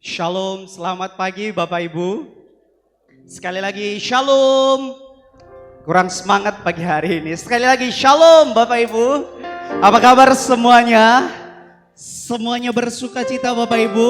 Shalom, selamat pagi Bapak Ibu. Sekali lagi Shalom. Kurang semangat pagi hari ini. Sekali lagi Shalom Bapak Ibu. Apa kabar semuanya? Semuanya bersuka cita Bapak Ibu.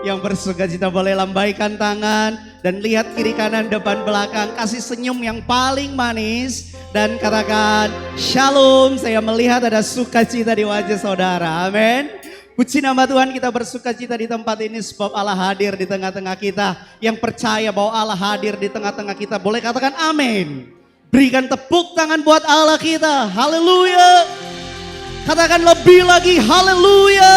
Yang bersuka cita boleh lambaikan tangan dan lihat kiri kanan depan belakang. Kasih senyum yang paling manis dan katakan Shalom. Saya melihat ada sukacita di wajah saudara. Amin. Puji nama Tuhan, kita bersuka cita di tempat ini sebab Allah hadir di tengah-tengah kita. Yang percaya bahwa Allah hadir di tengah-tengah kita boleh katakan amin. Berikan tepuk tangan buat Allah kita. Haleluya. Katakan lebih lagi haleluya.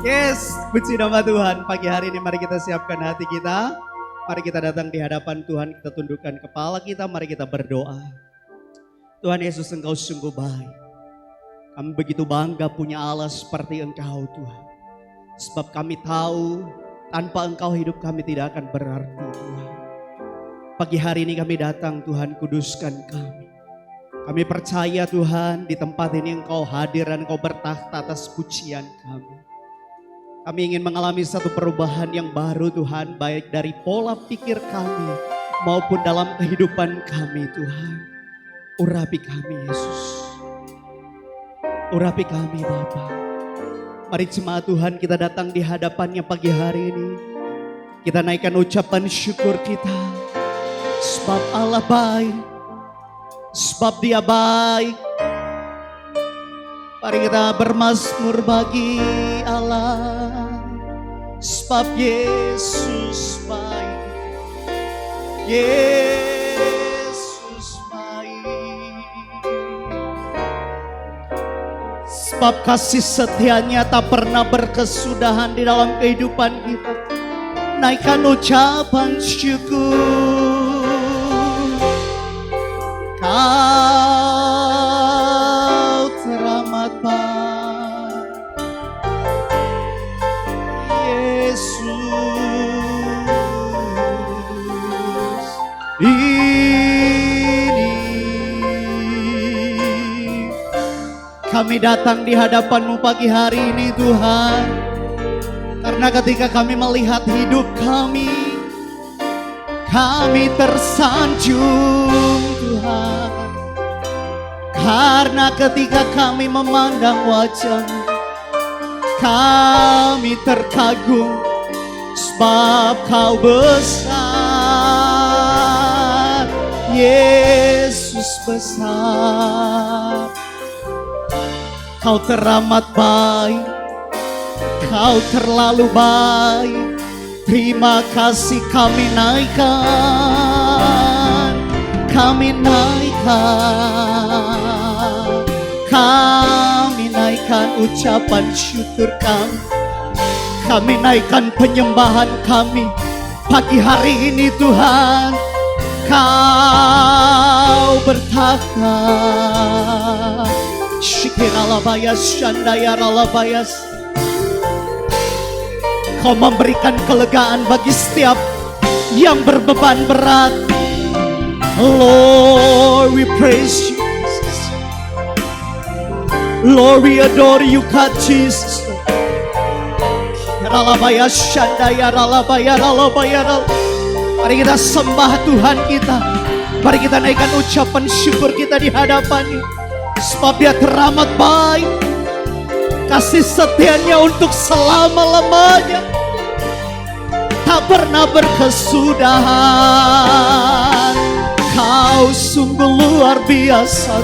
Yes, puji nama Tuhan. Pagi hari ini mari kita siapkan hati kita. Mari kita datang di hadapan Tuhan, kita tundukkan kepala kita, mari kita berdoa. Tuhan Yesus, Engkau sungguh baik. Kami begitu bangga punya Allah seperti Engkau Tuhan. Sebab kami tahu tanpa Engkau hidup kami tidak akan berarti Tuhan. Pagi hari ini kami datang Tuhan, kuduskan kami. Kami percaya Tuhan di tempat ini Engkau hadir dan Engkau bertakhta atas pujian kami. Kami ingin mengalami satu perubahan yang baru Tuhan, baik dari pola pikir kami maupun dalam kehidupan kami Tuhan. Urapi kami Yesus. Urapi kami Bapa. Mari jemaat Tuhan kita datang di hadapannya pagi hari ini. Kita naikkan ucapan syukur kita. Sebab Allah baik. Sebab Dia baik. Mari kita bermazmur bagi Allah. Sebab Yesus baik. Yesus baik. Sebab kasih setianya tak pernah berkesudahan di dalam kehidupan kita. Naikkan ucapan syukur. Kau teramat baik Yesus. Kami datang di hadapan-Mu pagi hari ini Tuhan. Karena ketika kami melihat hidup kami tersanjung Tuhan. Karena ketika kami memandang wajah-Mu, kami terkagum. Sebab Kau besar, Yesus besar. Kau teramat baik, Kau terlalu baik. Terima kasih kami naikkan, kami naikkan, kami naikkan ucapan syukur kami. Kami naikkan penyembahan kami pagi hari ini Tuhan. Kau bertakhta. Shikiralabayas, Shandayaralabayas. Kau memberikan kelegaan bagi setiap yang berbeban berat. Lord, we praise you, Jesus. Lord, we adore you, God Jesus. Kiralabayas, Shandayaralabayaralabayaralabayas. Mari kita sembah Tuhan kita. Mari kita naikkan ucapan syukur kita di hadapan-Nya. Sebab Dia teramat baik. Kasih setianya untuk selama-lamanya. Tak pernah berkesudahan. Kau sungguh luar biasa.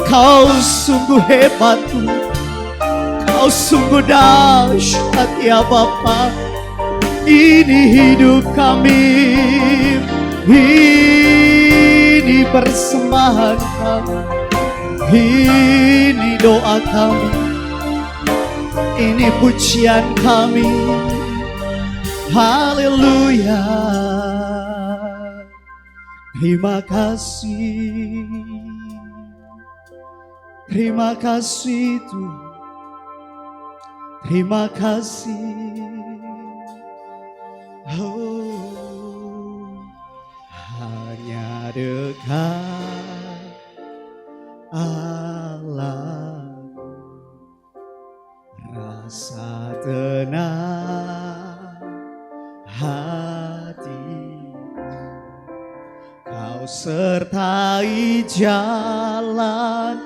Kau sungguh hebat. Kau sungguh dahsyat ya Bapa. Ini hidup kami. Ini persembahan kami. Ini doa kami, ini pujian kami. Haleluya. Terima kasih. Terima kasih Tuhan. Terima kasih. Oh, hanya dekat Allah Kau sertai jalanku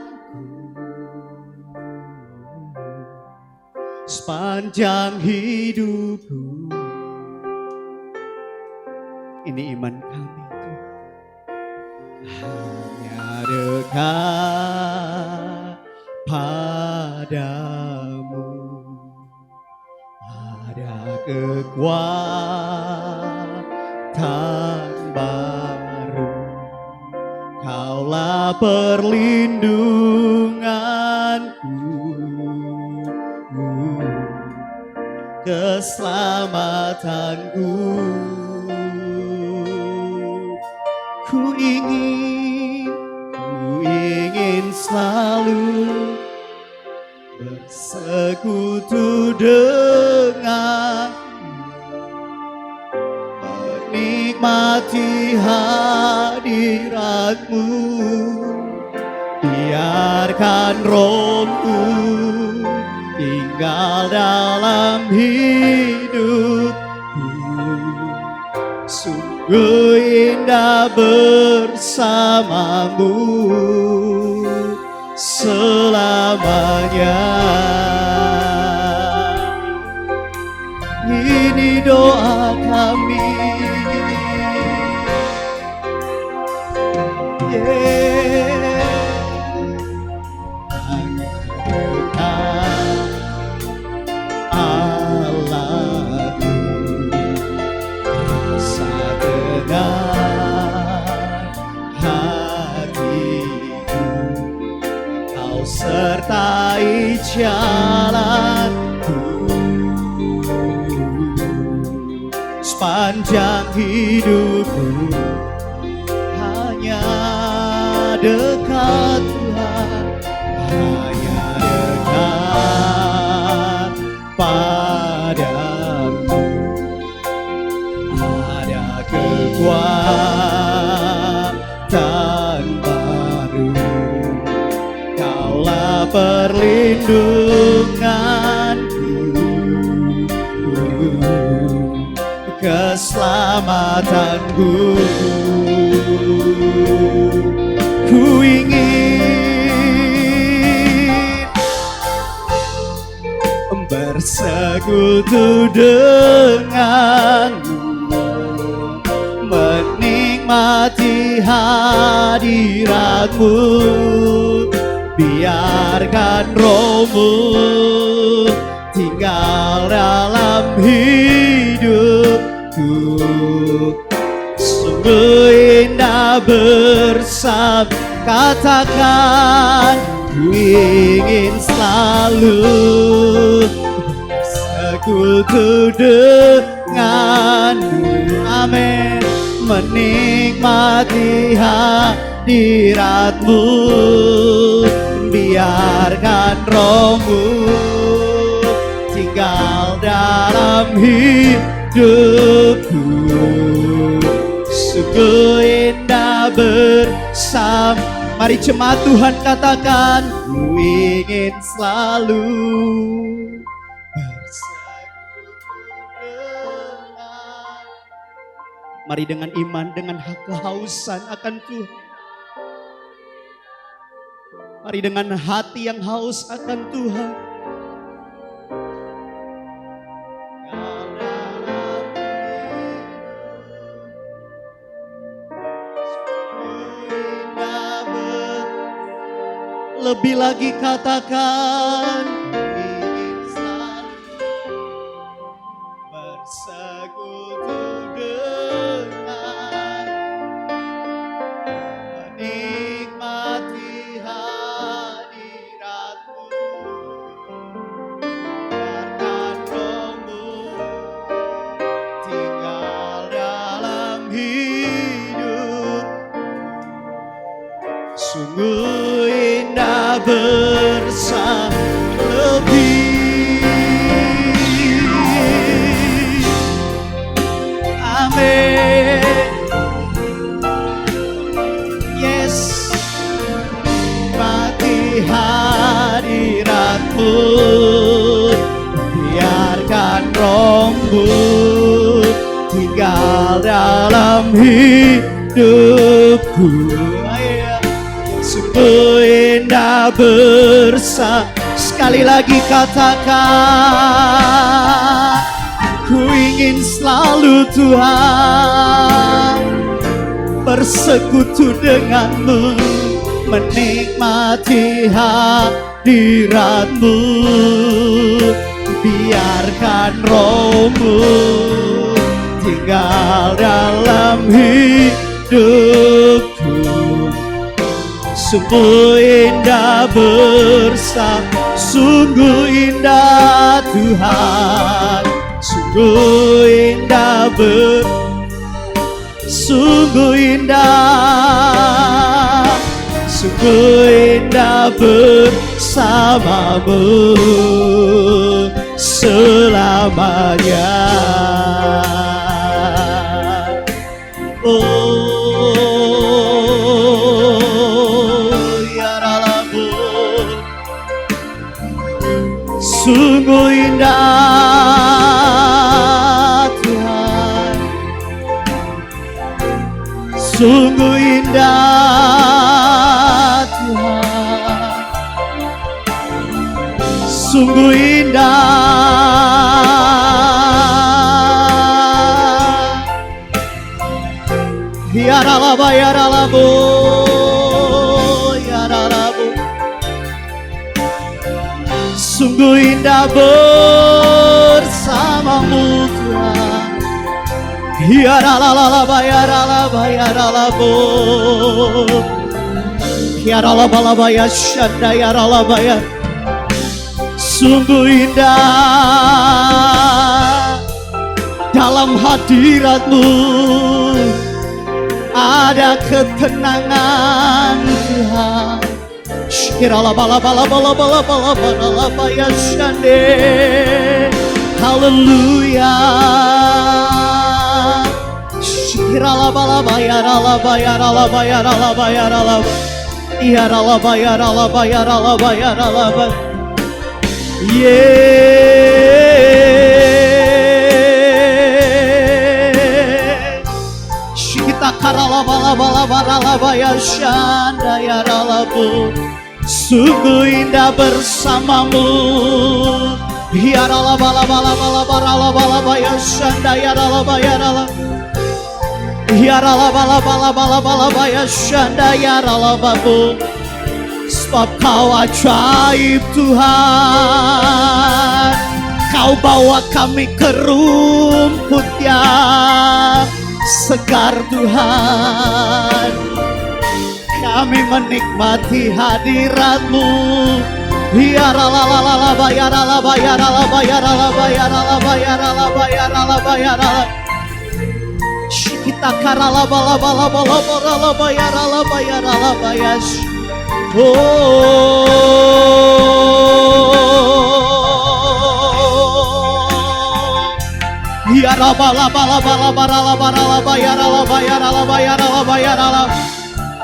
sepanjang hidupku. Ini iman kami Tuhan. Hanya dekat padamu ada kekuatan baru. Kaulah perlindunganku, keselamatanku. Ku ingin selalu bersekutu dengan, menikmati hadiratmu. Biarkan rohmu tinggal dalam hidupku. Sungguh indah bersamamu selamanya. Ini doa kami. Sertai jalanku sepanjang hidupku. Hanya dekat Tuhan, hanya dekat padamu ada kekuatan baru. Kaulah perlindunganku, keselamatanku. Ku ingin bersekutu denganmu, menikmati hadiratmu. Biarkan rohmu tinggal dalam hidupku. Sungguh indah bersama. Katakan, ku ingin selalu bersekutu denganmu. Amin. Menikmati hadiratmu. Biarkan rohmu tinggal dalam hidupku. Sungguh indah bersama. Mari jemaat Tuhan katakan, ku ingin selalu bersekutu dengan. Mari dengan iman, dengan kehausan akan Tuhan. Mari dengan hati yang haus akan Tuhan. Lebih lagi katakan, ingin selalu bersekutu dengan, menikmati hadiratmu. Biarkan rohmu tinggal dalam hidup. Sungguh indah bersama. Lebih. Amin. Yes. Mati hadiratmu. Biarkan rohmu tinggal dalam hidup. hidupku. Sungguh indah bersama. Sekali lagi katakan, ku ingin selalu Tuhan bersekutu denganmu, menikmati hadiratmu. Biarkan rohmu tinggal dalam hidupku. Sungguh indah bersama, sungguh indah Tuhan, sungguh indah sungguh indah, sungguh indah bersamamu selamanya. Sungguh indah Tuhan, sungguh indah Tuhan, sungguh indah. Ya Ralaba, ya Ralabu, ya Ralabu. Sungguh indah bersamamu Tuhan. Ya Ralalaba, ya Ralaba, ya Ralabu, ya Ralabalaba, ya Shanda, ya Ralaba, ya. Sungguh indah dalam hadiratmu, ada ketenangan Tuhan. Haleluya. Sungguh indah bersamamu. Ya Ralaba, ya Shanda, ya Ralaba, ya Ralaba, ya Ralaba, ya Shanda, ya Ralaba. Sebab kau ajaib Tuhan, kau bawa kami ke rumput yang segar Tuhan. Kami menikmati hadiratmu. Ya Ralalala, ya Ralaba, ya Ralaba, ya Ralaba, ya Ralaba, ya Ralaba, ya Ralaba, ya Ralaba. Kita karalaba, laba, laba, laba, ralaba, ya Ralaba, ya Ralaba, ya. Ya Ralaba, laba, laba, laba, ralaba, ralaba, ya Ralaba, ya Ralaba, ya Ralaba, ya Ralaba.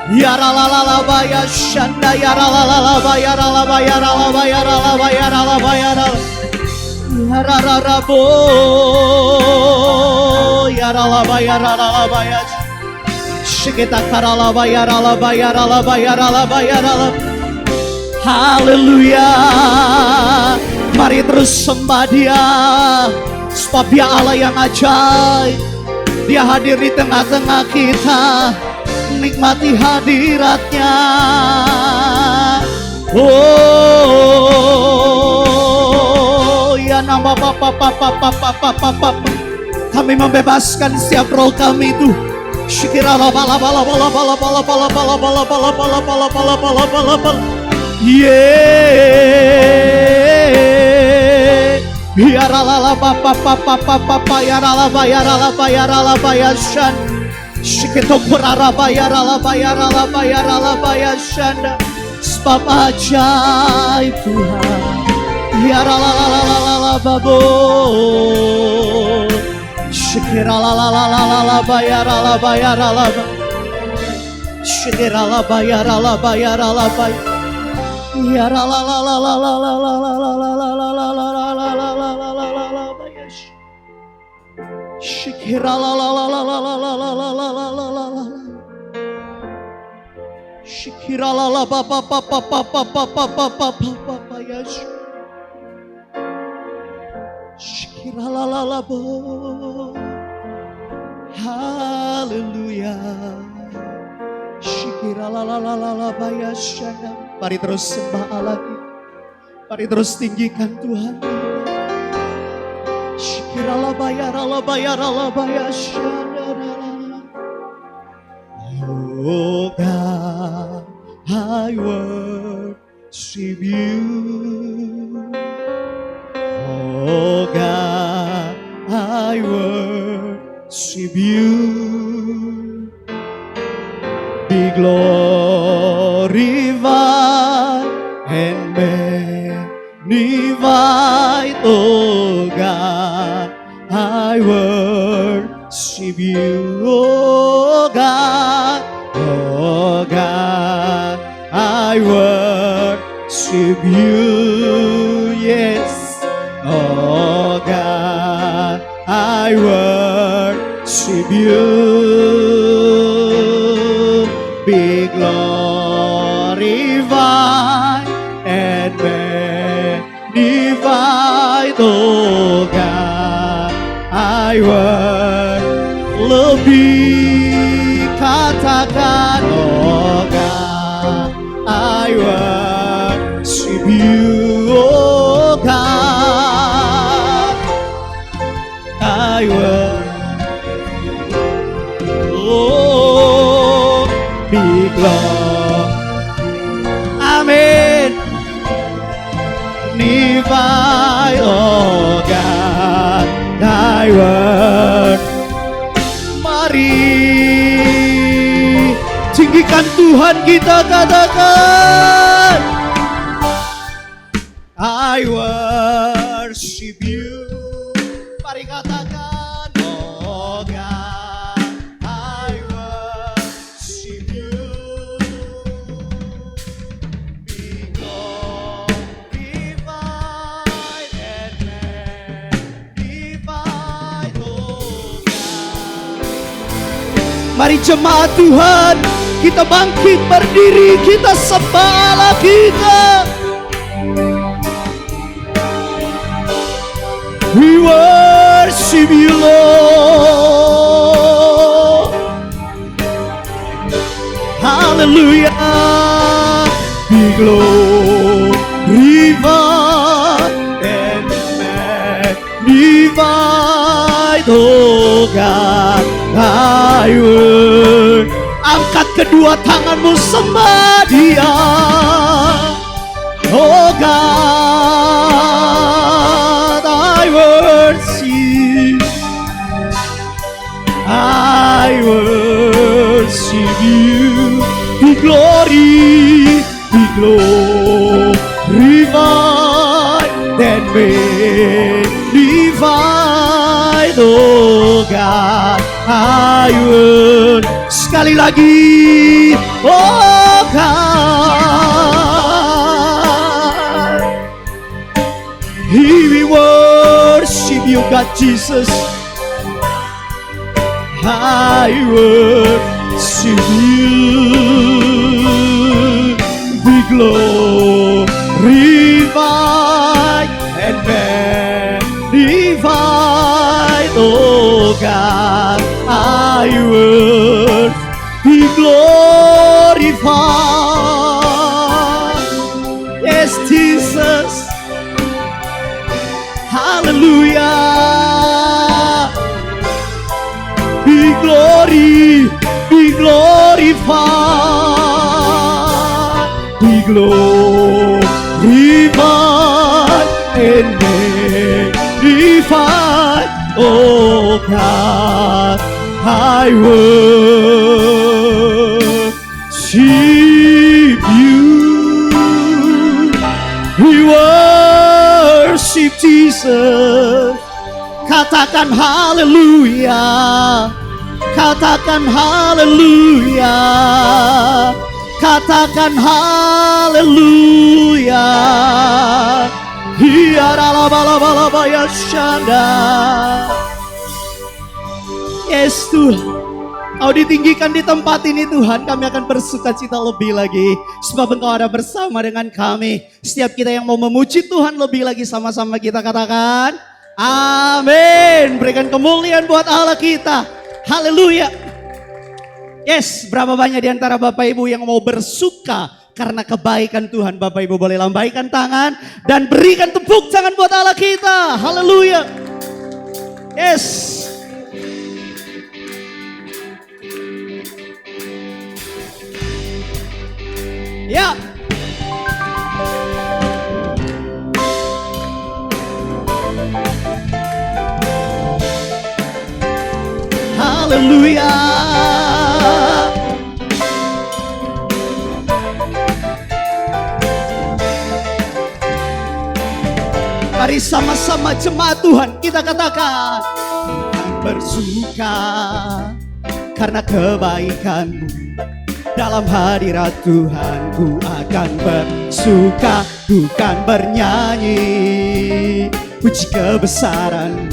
Ya Ralalaba, ya Shanda, ya Ralalaba, ya Ralaba, ya Ralaba, ya Ralaba, ya Ralaba, ya Ralaba. Ya Rarabo, ya Ralaba, ya Ralaba, ya. Shikita karalaba, ya Ralaba, ya Ralaba, ya Ralaba, ya Ralaba. Haleluya. Mari terus sembah Dia, sebab Dia Allah yang ajaib. Dia hadir di tengah-tengah kita. Nikmati hadiratnya. Oh ya, nama Bapa. Kami membebaskan setiap roh kami itu. Shikirala bala bala bala bala bala bala bala bala bala bala bala bala bala bala bala. Ya rala Bapa ya rala ya rala ya rala ya shan. Shikito kuraraba ya ralaba ya ralaba ya ralaba ya shanda. Sebab ajaib Tuhan. Ya ralalalala babo. Shikiralalalala ya ralaba ya ralaba. Shikiralaba ya ralaba ya ralaba. Ya ralalalala ya Shikira la la la la la la la la la la la la la. Shikiralala papa papa papa papa papa papa Yesus. Shikiralala bo. Haleluya. Shikiralala bayashana. Mari terus sembah Allah kita. Mari terus tinggikan Tuhan. Shikirala bayashana. Oh God, I worship you. Oh God, I worship you. Be glorified and magnified, oh God, I worship you, oh God, oh God, I worship you, yes, oh God, I worship you. Be glorified and magnified, oh God, I worship. Lebih katakan, oh God, I worship you, oh God, I worship. Oh, be glorified. Amen. Divine, oh God, thy word. Mari tinggikan Tuhan, kita katakan, I worship you. Mari katakan, oh God, I worship you. Be glorified and magnified, oh God. Mari jemaat Tuhan, kita bangkit berdiri, kita sembah Allah kita. We worship you, Lord. Hallelujah. Be glorified and magnified, oh God, I will. Angkat kedua tanganmu, sembah Dia, oh God, I worship, I worship you. Be glorified and magnified, oh God, I will. Sekali lagi, oh God, we worship you, God Jesus. I worship you. Be glorified and magnified, oh God, I will be glorified. Yes, Jesus. Hallelujah. Be glorified, be glorified and magnified, oh God, I worship you. We worship Jesus. Katakan haleluya, katakan haleluya, katakan haleluya. Hiaralabalabalabayashanda. Yes Tuhan, Kau ditinggikan di tempat ini Tuhan, kami akan bersuka cita lebih lagi. Sebab Engkau ada bersama dengan kami. Setiap kita yang mau memuji Tuhan lebih lagi, sama-sama kita katakan amin. Berikan kemuliaan buat Allah kita. Haleluya. Yes, berapa banyak di antara Bapak Ibu yang mau bersuka karena kebaikan Tuhan? Bapak Ibu boleh lambaikan tangan dan berikan tepuk tangan buat Allah kita. Haleluya. Yes. Ya. Haleluya. Mari sama-sama jemaat Tuhan kita katakan, bersuka karena kebaikan-Mu. Dalam hadirat Tuhan ku akan bersuka, bukan bernyanyi puji kebesaran,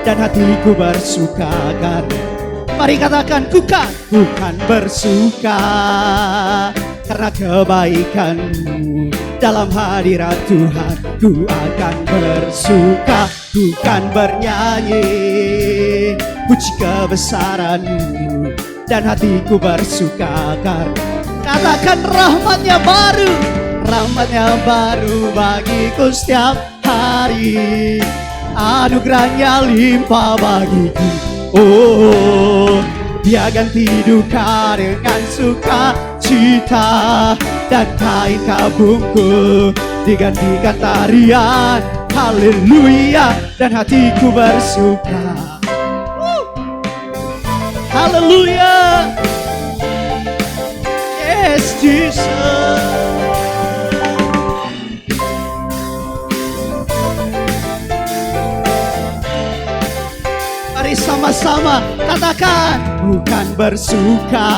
dan hatiku bersuka karena, mari katakan, bukan bersuka karena kebaikan-Mu. Dalam hadirat Tuhan ku akan bersuka, bukan bernyanyi puji kebesaran-Mu, dan hatiku bersuka karena, katakan, rahmat-Nya baru bagiku setiap hari, anugerah-Nya limpah bagiku. Oh, Dia ganti duka dengan sukacita, dan kain kabungku digantikan tarian. Haleluya, dan hatiku bersuka. Haleluya. Yes, Jesus. Mari sama-sama katakan, bukan bersuka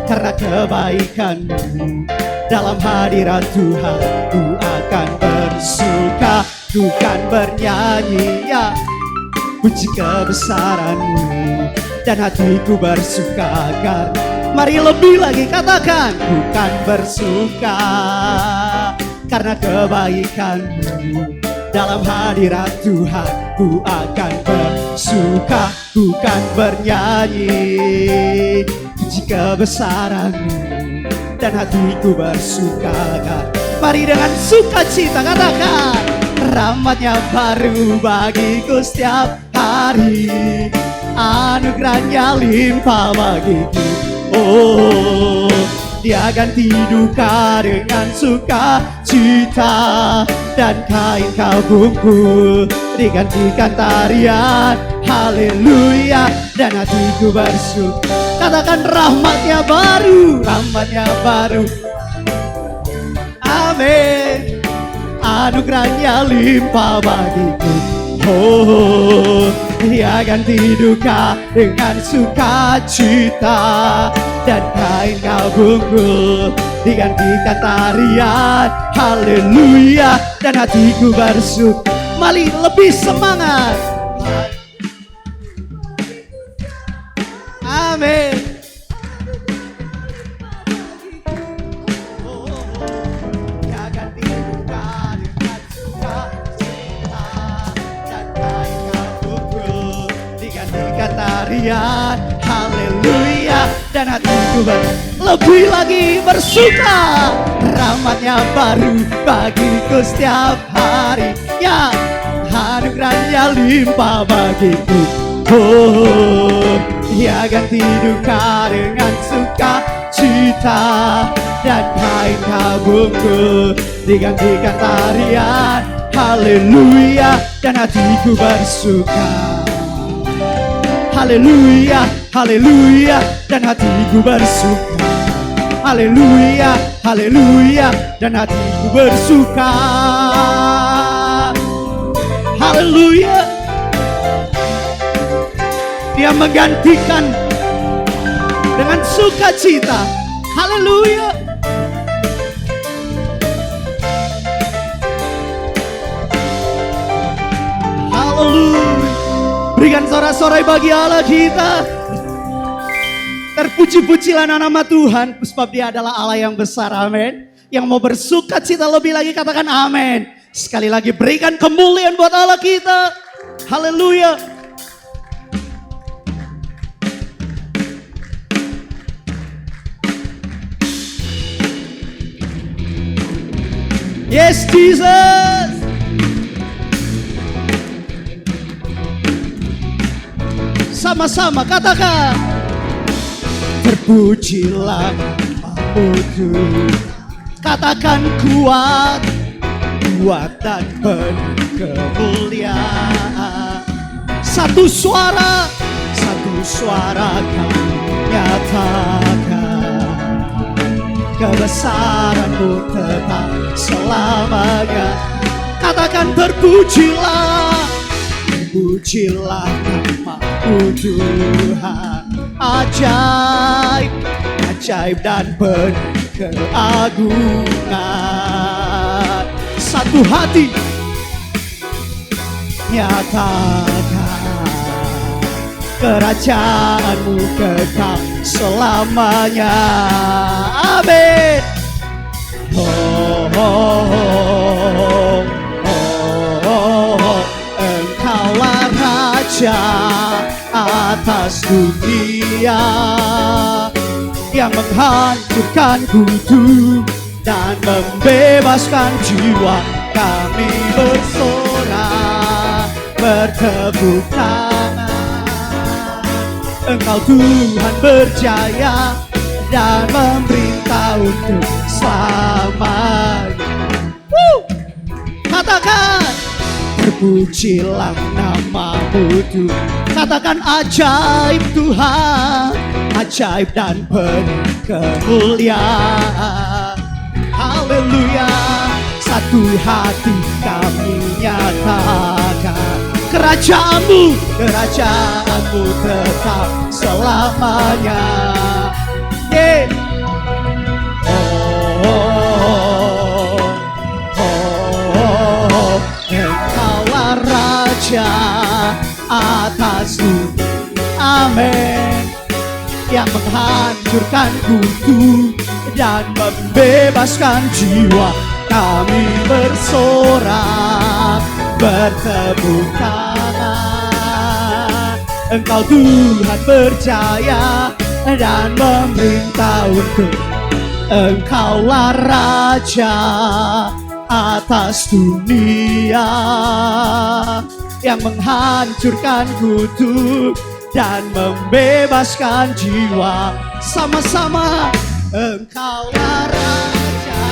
karena kebaikan-Mu. Dalam hadirat Tuhan ku akan bersuka, bukan bernyanyi ya puji kebesaran-Mu, dan hatiku bersuka karena, mari lebih lagi katakan, bukan bersuka karena kebaikan-Mu. Dalam hadirat Tuhan ku akan bersuka, bukan bernyanyi puji kebesaran-Mu, dan hatiku bersuka karena, mari dengan sukacita katakan, rahmat-Nya baru bagiku setiap hari, anugerah-Nya limpah bagiku. Oh, Dia ganti duka dengan sukacita, dan kain kabungku digantikan tarian. Haleluya, dan hatiku bersuka. Katakan, rahmat-Nya baru amin, anugerah-Nya limpah bagiku. Oh, Dia ganti duka dengan sukacita, dan kain kabungku digantikan tarian. Haleluya, dan hatiku bersuka. Mari lebih semangat. Amin. Tarian, haleluya, dan hatiku lebih lagi bersuka. Rahmat-Nya baru bagiku setiap hari, ya, anugerah-Nya limpah bagiku. Oh, Dia ganti duka dengan sukacita, dan kain kabungku digantikan tarian. Haleluya, dan hatiku bersuka. Haleluya, haleluya, dan hatiku bersuka. Haleluya, haleluya, dan hatiku bersuka. Haleluya. Dia menggantikan dengan sukacita. Haleluya. Haleluya. Berikan sorak-sorai bagi Allah kita. Terpuji-pujilah nama Tuhan, sebab Dia adalah Allah yang besar, amin. Yang mau bersuka cita lebih lagi, katakan amin. Sekali lagi berikan kemuliaan buat Allah kita. Haleluya. Yes, Jesus. Sama-sama katakan. Terpujilah namamu Tuhan. Katakan kuat, kuat dan penuh kemuliaan. Satu suara kami nyatakan. Kebesaran-Mu tetap selamanya. Katakan terpujilah, terpujilah nama-Mu Tuhan. Ajaib, ajaib dan penuh keagungan. Satu hati nyatakan, kerajaan-Mu kekal selamanya. Amin. Oh, oh, oh, oh, oh. Engkaulah Raja atas dunia, yang menghancurkan kutuk dan membebaskan jiwa. Kami bersorak, bertepuk tangan. Engkau Tuhan berjaya dan memerintah untuk selamanya. Katakan, terpujilah nama-Mu Tuhan. Katakan ajaib Tuhan, ajaib dan penuh kemuliaan. Haleluya. Satu hati kami nyatakan, kerajaan-Mu, kerajaan-Mu tetap selamanya. Yeah. Oh, oh, oh, oh. Engkaulah Raja atas dunia, amin. Yang menghancurkan kutuk dan membebaskan jiwa. Kami bersorak, bertepuk tangan. Engkau Tuhan berjaya dan memerintah untuk. Engkaulah Raja atas dunia, yang menghancurkan kutuk dan membebaskan jiwa. Sama-sama. Engkaulah Raja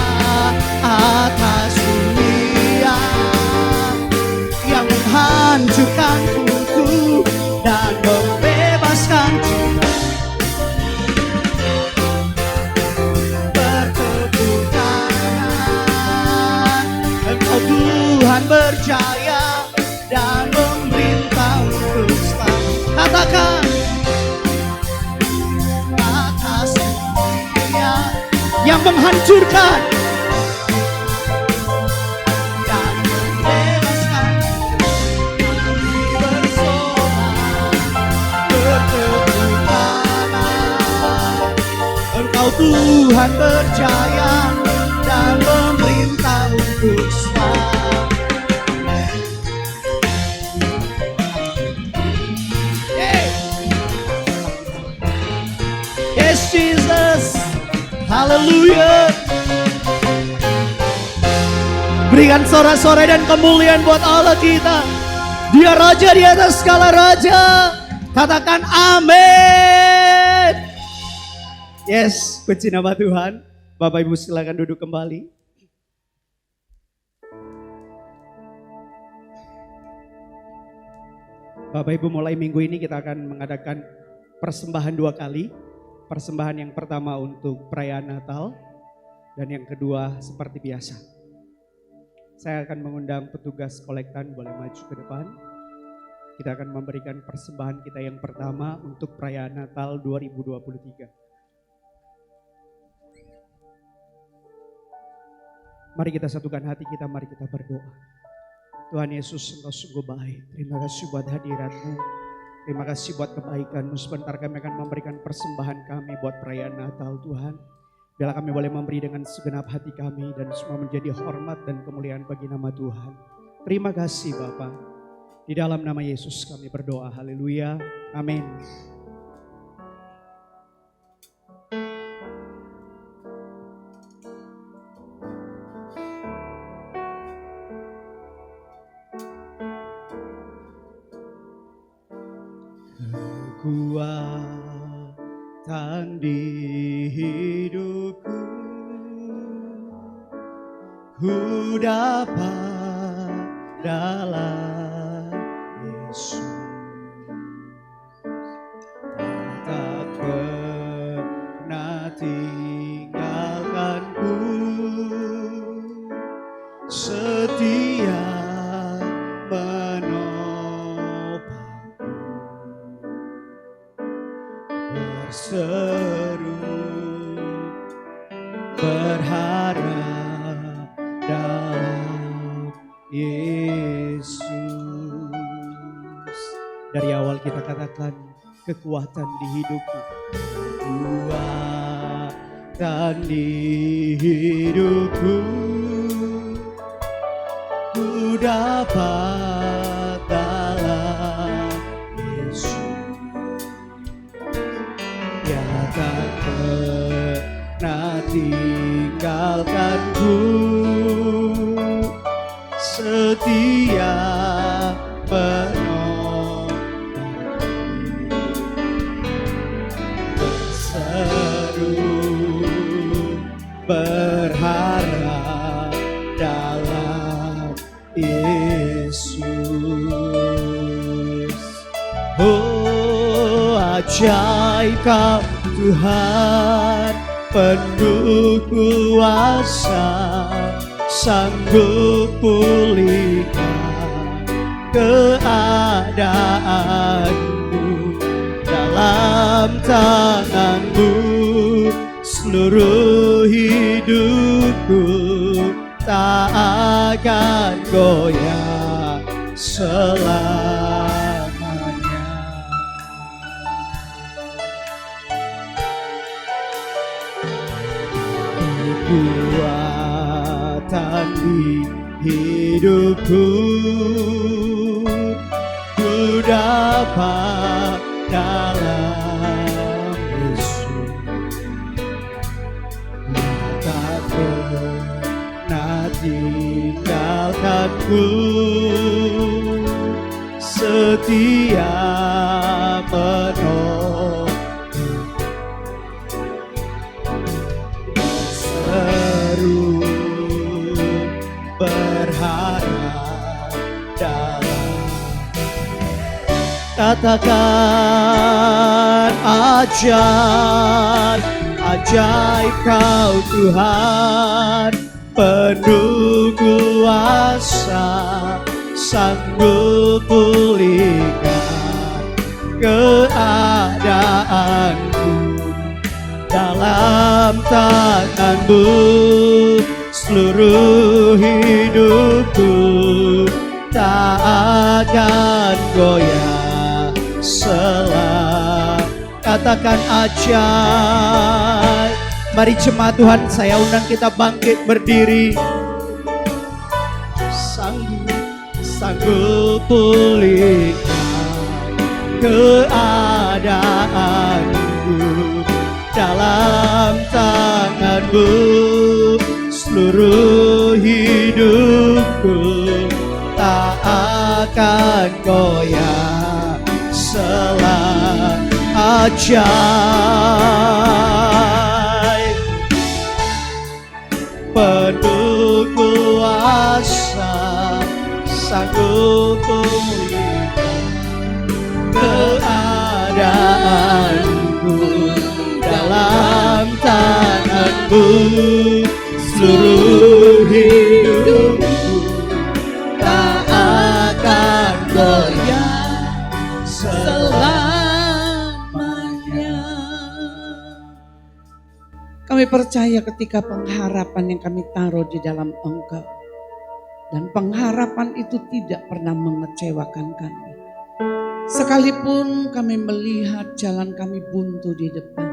atas dunia, yang menghancurkan kutuk dan membebaskan jiwa. Bertepuk tangan. Engkau Tuhan berjaya dan memerintah untuk selamanya. Katakan, atas dunia, yang menghancurkan dan membebaskan. Kami bersorak, bertepuk tangan. Engkau Tuhan berjaya dan memerintah untuk selamanya. Yes, Jesus. Haleluya. Berikan sorak-sorai dan kemuliaan buat Allah kita. Dia Raja di atas segala raja. Katakan amin. Yes, puji nama Tuhan. Bapak Ibu silakan duduk kembali. Bapak Ibu, mulai minggu ini kita akan mengadakan persembahan 2 kali. Persembahan yang pertama untuk perayaan Natal dan yang kedua seperti biasa. Saya akan mengundang petugas kolektan, boleh maju ke depan. Kita akan memberikan persembahan kita yang pertama untuk perayaan Natal 2023. Mari kita satukan hati kita, mari kita berdoa. Tuhan Yesus, Engkau sungguh baik. Terima kasih buat hadirat-Mu. Terima kasih buat kebaikan-Mu. Sebentar kami akan memberikan persembahan kami buat perayaan Natal Tuhan. Biarlah kami boleh memberi dengan segenap hati kami dan semua menjadi hormat dan kemuliaan bagi nama Tuhan. Terima kasih Bapa. Di dalam nama Yesus kami berdoa. Haleluya. Amin. Kekuatan di hidupku, ku dapat dalam Yesus. Tak pernah tinggalkanku, setia berseru, berharap dalam Yesus. Dari awal kita katakan kekuatan di hidupku, kekuatan di hidupku, ku dapat dalam Yesus. Tak pernah tinggalkanku, setia menolong, berseru, berharap dalam Yesus. Oh, ajaib Kau Tuhan, penuh kuasa, sanggup pulihkan keadaanku. Dalam tangan-Mu seluruh hidupku tak akan goyah selamanya. Kekuatan di hidupku, ku dapat dalam Yesus. Tak pernah tinggalkanku, setia menolong, berharap dalam. Katakan ajaib Kau Tuhan, penuh kuasa, sanggup pulihkan keadaanku. Dalam tangan-Mu seluruh hidupku tak akan goyah selamanya. Katakan ajaib. Mari jemaat Tuhan, saya undang kita bangkit berdiri. Sanggup pulihkan keadaanku. Dalam tangan-Mu seluruh hidupku tak akan goyah selamanya. Ajaib, penuh kuasa, sanggup pulihkan keadaanku. Dalam tangan-Mu seluruh hidupku tak akan goyah selamanya. Kami percaya ketika pengharapan yang kami taruh di dalam Engkau, dan pengharapan itu tidak pernah mengecewakan kami. Sekalipun kami melihat jalan kami buntu di depan,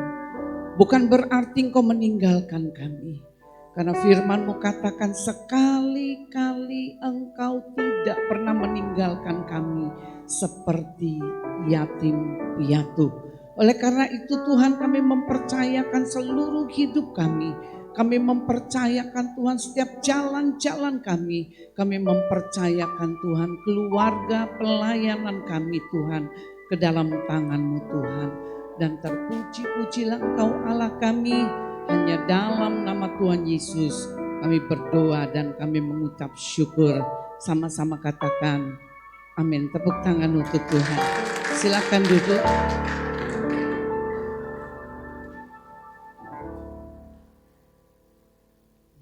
bukan berarti Engkau meninggalkan kami. Karena firman-Mu katakan sekali-kali Engkau tidak pernah meninggalkan kami seperti yatim piatu. Oleh karena itu Tuhan, kami mempercayakan seluruh hidup kami. Kami mempercayakan Tuhan setiap jalan-jalan kami. Kami mempercayakan Tuhan keluarga pelayanan kami Tuhan ke dalam tangan-Mu Tuhan. Dan terpuji-pujilah Engkau Allah kami, hanya dalam nama Tuhan Yesus kami berdoa dan kami mengucap syukur. Sama-sama katakan amin. Tepuk tangan untuk Tuhan. Silakan duduk.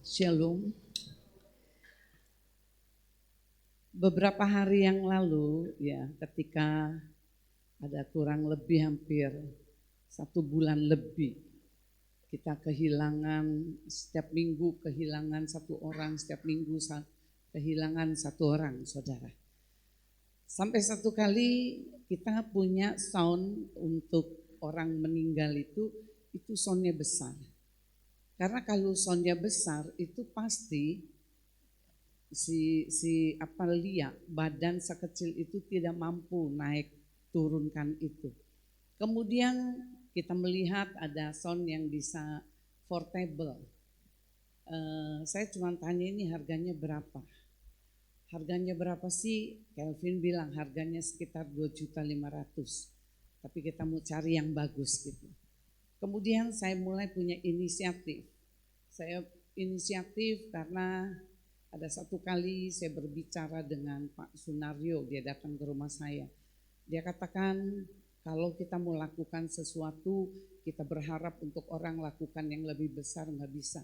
Shalom. Beberapa hari yang lalu ya, ketika ada kurang lebih hampir 1 bulan lebih, kita kehilangan setiap minggu kehilangan 1 orang, setiap minggu kehilangan 1 orang, saudara. Sampai satu kali kita punya sound untuk orang meninggal itu soundnya besar. Karena kalau soundnya besar itu pasti Lia badan sekecil itu tidak mampu naik turunkan itu. Kemudian kita melihat ada sound yang bisa portable. Saya cuma tanya ini harganya berapa? Harganya berapa sih? Kelvin bilang harganya sekitar 2.500.000. Tapi kita mau cari yang bagus gitu. Kemudian saya mulai punya inisiatif. Saya inisiatif karena ada satu kali saya berbicara dengan Pak Sunario, dia datang ke rumah saya. Dia katakan kalau kita mau lakukan sesuatu, kita berharap untuk orang lakukan yang lebih besar nggak bisa.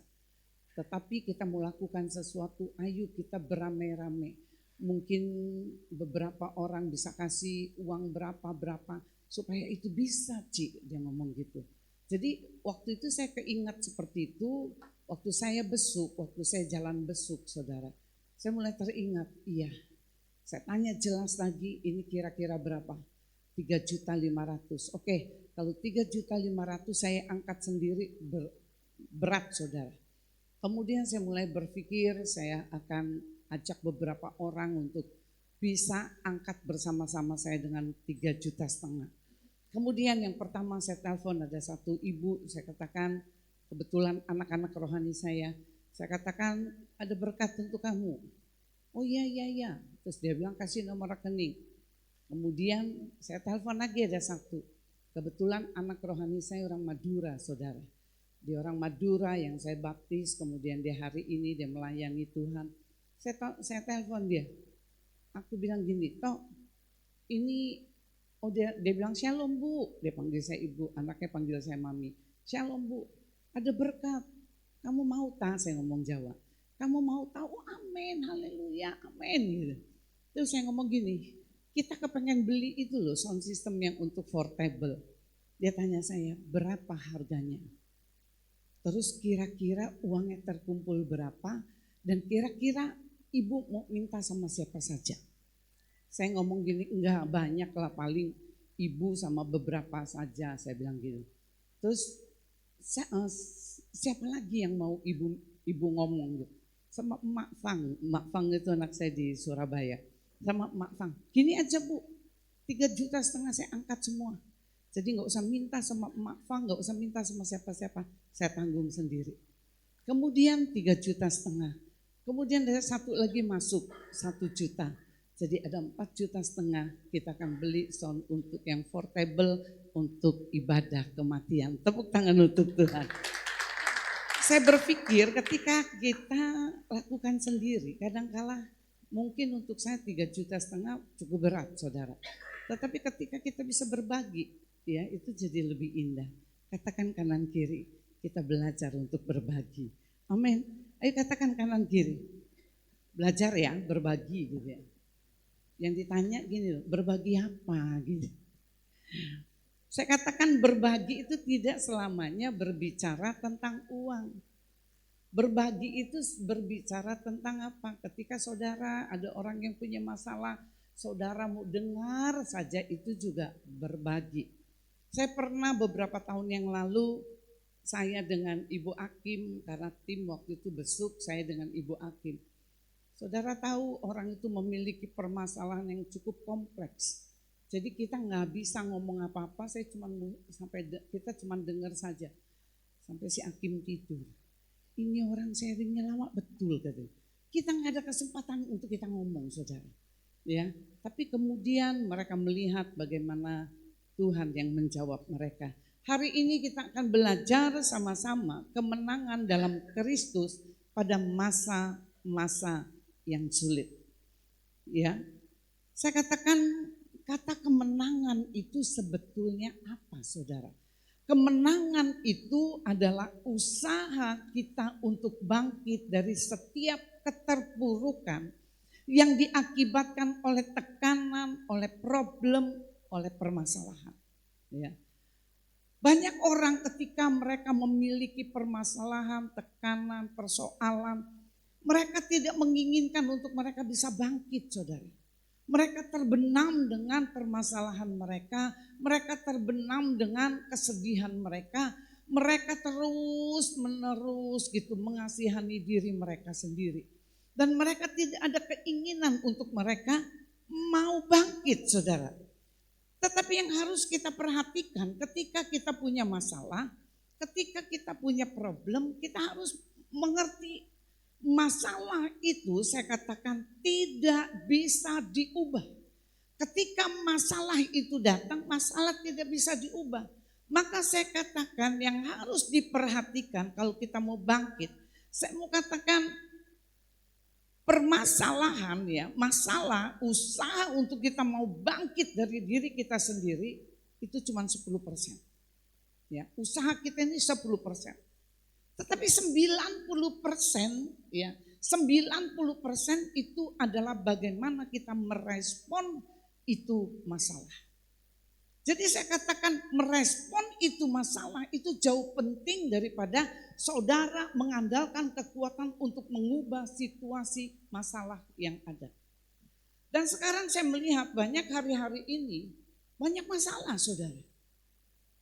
Tetapi kita mau lakukan sesuatu, ayo kita beramai-ramai. Mungkin beberapa orang bisa kasih uang berapa supaya itu bisa, Ci, dia ngomong gitu. Jadi waktu itu saya keingat seperti itu, waktu saya besuk, waktu saya jalan besuk saudara. Saya mulai teringat, iya. Saya tanya jelas lagi, ini kira-kira berapa? 3.500.000. Oke, kalau 3.500.000 saya angkat sendiri berat saudara. Kemudian saya mulai berpikir saya akan ajak beberapa orang untuk bisa angkat bersama-sama saya dengan 3,5 juta. Kemudian yang pertama saya telepon ada satu ibu, saya katakan kebetulan anak-anak rohani saya katakan ada berkat untuk kamu. Oh iya. Terus dia bilang kasih nomor rekening. Kemudian saya telepon lagi ada satu. Kebetulan anak rohani saya orang Madura saudara. Dia orang Madura yang saya baptis, kemudian dia hari ini dia melayani Tuhan. Saya telepon dia. Aku bilang gini, toh ini dia bilang shalom Bu, dia panggil saya ibu, anaknya panggil saya mami. Shalom Bu, ada berkat. Kamu mau tahu? Saya ngomong Jawa. Kamu mau tahu? Amin, haleluya, amin gitu. Terus saya ngomong gini, kita kepengen beli itu loh sound system yang untuk portable. Dia tanya saya, berapa harganya? Terus kira-kira uangnya terkumpul berapa? Dan kira-kira ibu mau minta sama siapa saja? Saya ngomong gini, enggak banyak lah, paling ibu sama beberapa saja, saya bilang gitu. Terus siapa lagi yang mau ibu ngomong gitu? Sama Mak Fang itu anak saya di Surabaya. Sama Mak Fang, gini aja Bu, 3,5 juta saya angkat semua. Jadi gak usah minta sama Mak Fang, gak usah minta sama siapa-siapa, saya tanggung sendiri. Kemudian 3,5 juta. Kemudian ada satu lagi masuk 1 juta. Jadi ada 4,5 juta kita akan beli sound untuk yang portable untuk ibadah kematian. Tepuk tangan untuk Tuhan. Saya berpikir ketika kita lakukan sendiri, kadang-kala mungkin untuk saya 3,5 juta cukup berat saudara. Tetapi ketika kita bisa berbagi, ya itu jadi lebih indah. Katakan kanan kiri, kita belajar untuk berbagi. Amin. Ayo katakan kanan kiri. Belajar ya, berbagi gitu ya. Yang ditanya gini loh, berbagi apa gitu. Saya katakan berbagi itu tidak selamanya berbicara tentang uang. Berbagi itu berbicara tentang apa? Ketika saudara ada orang yang punya masalah, Saudara mau dengar saja itu juga berbagi. Saya pernah beberapa tahun yang lalu, saya dengan Ibu Akim, karena tim waktu itu besuk saya dengan Ibu Akim. Saudara tahu orang itu memiliki permasalahan yang cukup kompleks. Jadi kita nggak bisa ngomong apa-apa, kita cuma dengar saja. Sampai si Akim tidur. Ini orang sharingnya lama betul katanya. Kita nggak ada kesempatan untuk kita ngomong, saudara. Ya, tapi kemudian mereka melihat bagaimana Tuhan yang menjawab mereka. Hari ini kita akan belajar sama-sama kemenangan dalam Kristus pada masa-masa yang sulit. Ya, saya katakan kata kemenangan itu sebetulnya apa, saudara? Kemenangan itu adalah usaha kita untuk bangkit dari setiap keterpurukan yang diakibatkan oleh tekanan, oleh problem, oleh permasalahan. Ya. Banyak orang ketika mereka memiliki permasalahan, tekanan, persoalan, mereka tidak menginginkan untuk mereka bisa bangkit, saudara. Mereka terbenam dengan permasalahan mereka terbenam dengan kesedihan mereka terus menerus gitu mengasihani diri mereka sendiri. Dan mereka tidak ada keinginan untuk mereka mau bangkit, saudara. Tetapi yang harus kita perhatikan ketika kita punya masalah, ketika kita punya problem, kita harus mengerti masalah itu saya katakan tidak bisa diubah. Ketika masalah itu datang, masalah tidak bisa diubah. Maka saya katakan yang harus diperhatikan kalau kita mau bangkit, saya mau katakan permasalahan ya, masalah, usaha untuk kita mau bangkit dari diri kita sendiri itu cuma 10%. Ya, usaha kita ini 10%. Tetapi 90% ya, 90% itu adalah bagaimana kita merespon itu masalah. Jadi saya katakan merespon itu masalah itu jauh penting daripada saudara mengandalkan kekuatan untuk mengubah situasi masalah yang ada. Dan sekarang saya melihat banyak hari-hari ini banyak masalah, saudara.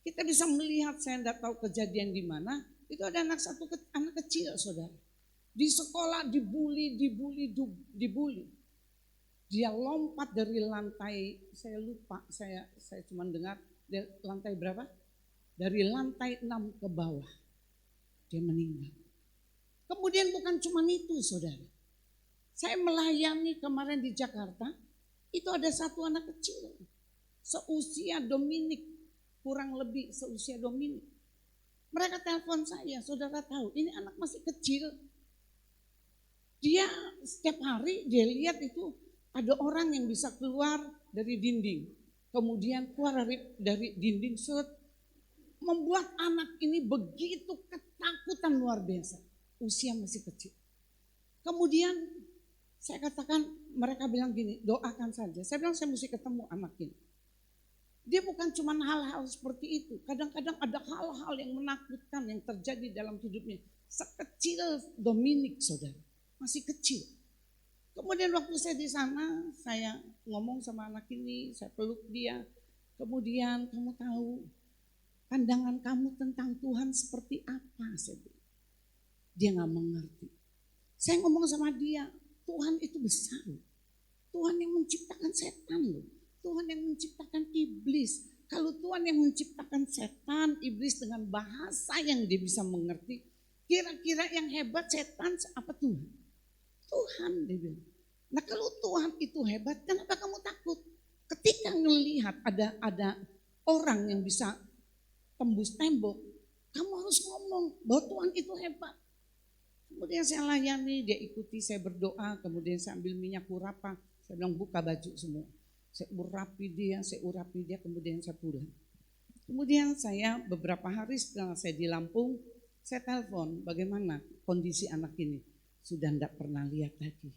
Kita bisa melihat, saya tidak tahu kejadian di mana, itu ada anak kecil, saudara. Di sekolah dibully. Dia lompat dari lantai, saya lupa, saya cuma dengar dari lantai berapa? Dari lantai 6 ke bawah. Dia meninggal. Kemudian bukan cuma itu, saudara. Saya melayani kemarin di Jakarta, itu ada satu anak kecil. Seusia Dominik, kurang lebih seusia Dominik. Mereka telepon saya, saudara tahu, ini anak masih kecil. Dia setiap hari dia lihat itu ada orang yang bisa keluar dari dinding. Kemudian keluar dari dinding, membuat anak ini begitu ketakutan luar biasa. Usia masih kecil. Kemudian saya katakan, mereka bilang gini, doakan saja. Saya bilang saya mesti ketemu anak ini. Dia bukan cuma hal-hal seperti itu. Kadang-kadang ada hal-hal yang menakutkan yang terjadi dalam hidupnya. Sekecil Dominik, saudara. Masih kecil. Kemudian waktu saya di sana, saya ngomong sama anak ini, saya peluk dia. Kemudian kamu tahu pandangan kamu tentang Tuhan seperti apa? Saya bilang. Dia gak mengerti. Saya ngomong sama dia, Tuhan itu besar. Tuhan yang menciptakan setan loh. Tuhan yang menciptakan iblis. Kalau Tuhan yang menciptakan setan, iblis dengan bahasa yang dia bisa mengerti, kira-kira yang hebat setan apa Tuhan? Tuhan, dia bilang. Nah kalau Tuhan itu hebat, kenapa kamu takut? Ketika ngelihat ada orang yang bisa tembus tembok, kamu harus ngomong bahwa Tuhan itu hebat. Kemudian saya layani, dia ikuti, saya berdoa, kemudian saya ambil minyak urapa, saya bilang buka baju semua. Saya urapi dia, kemudian saya pulang. Kemudian saya beberapa hari setelah saya di Lampung, saya telepon bagaimana kondisi anak ini. Sudah tidak pernah lihat lagi.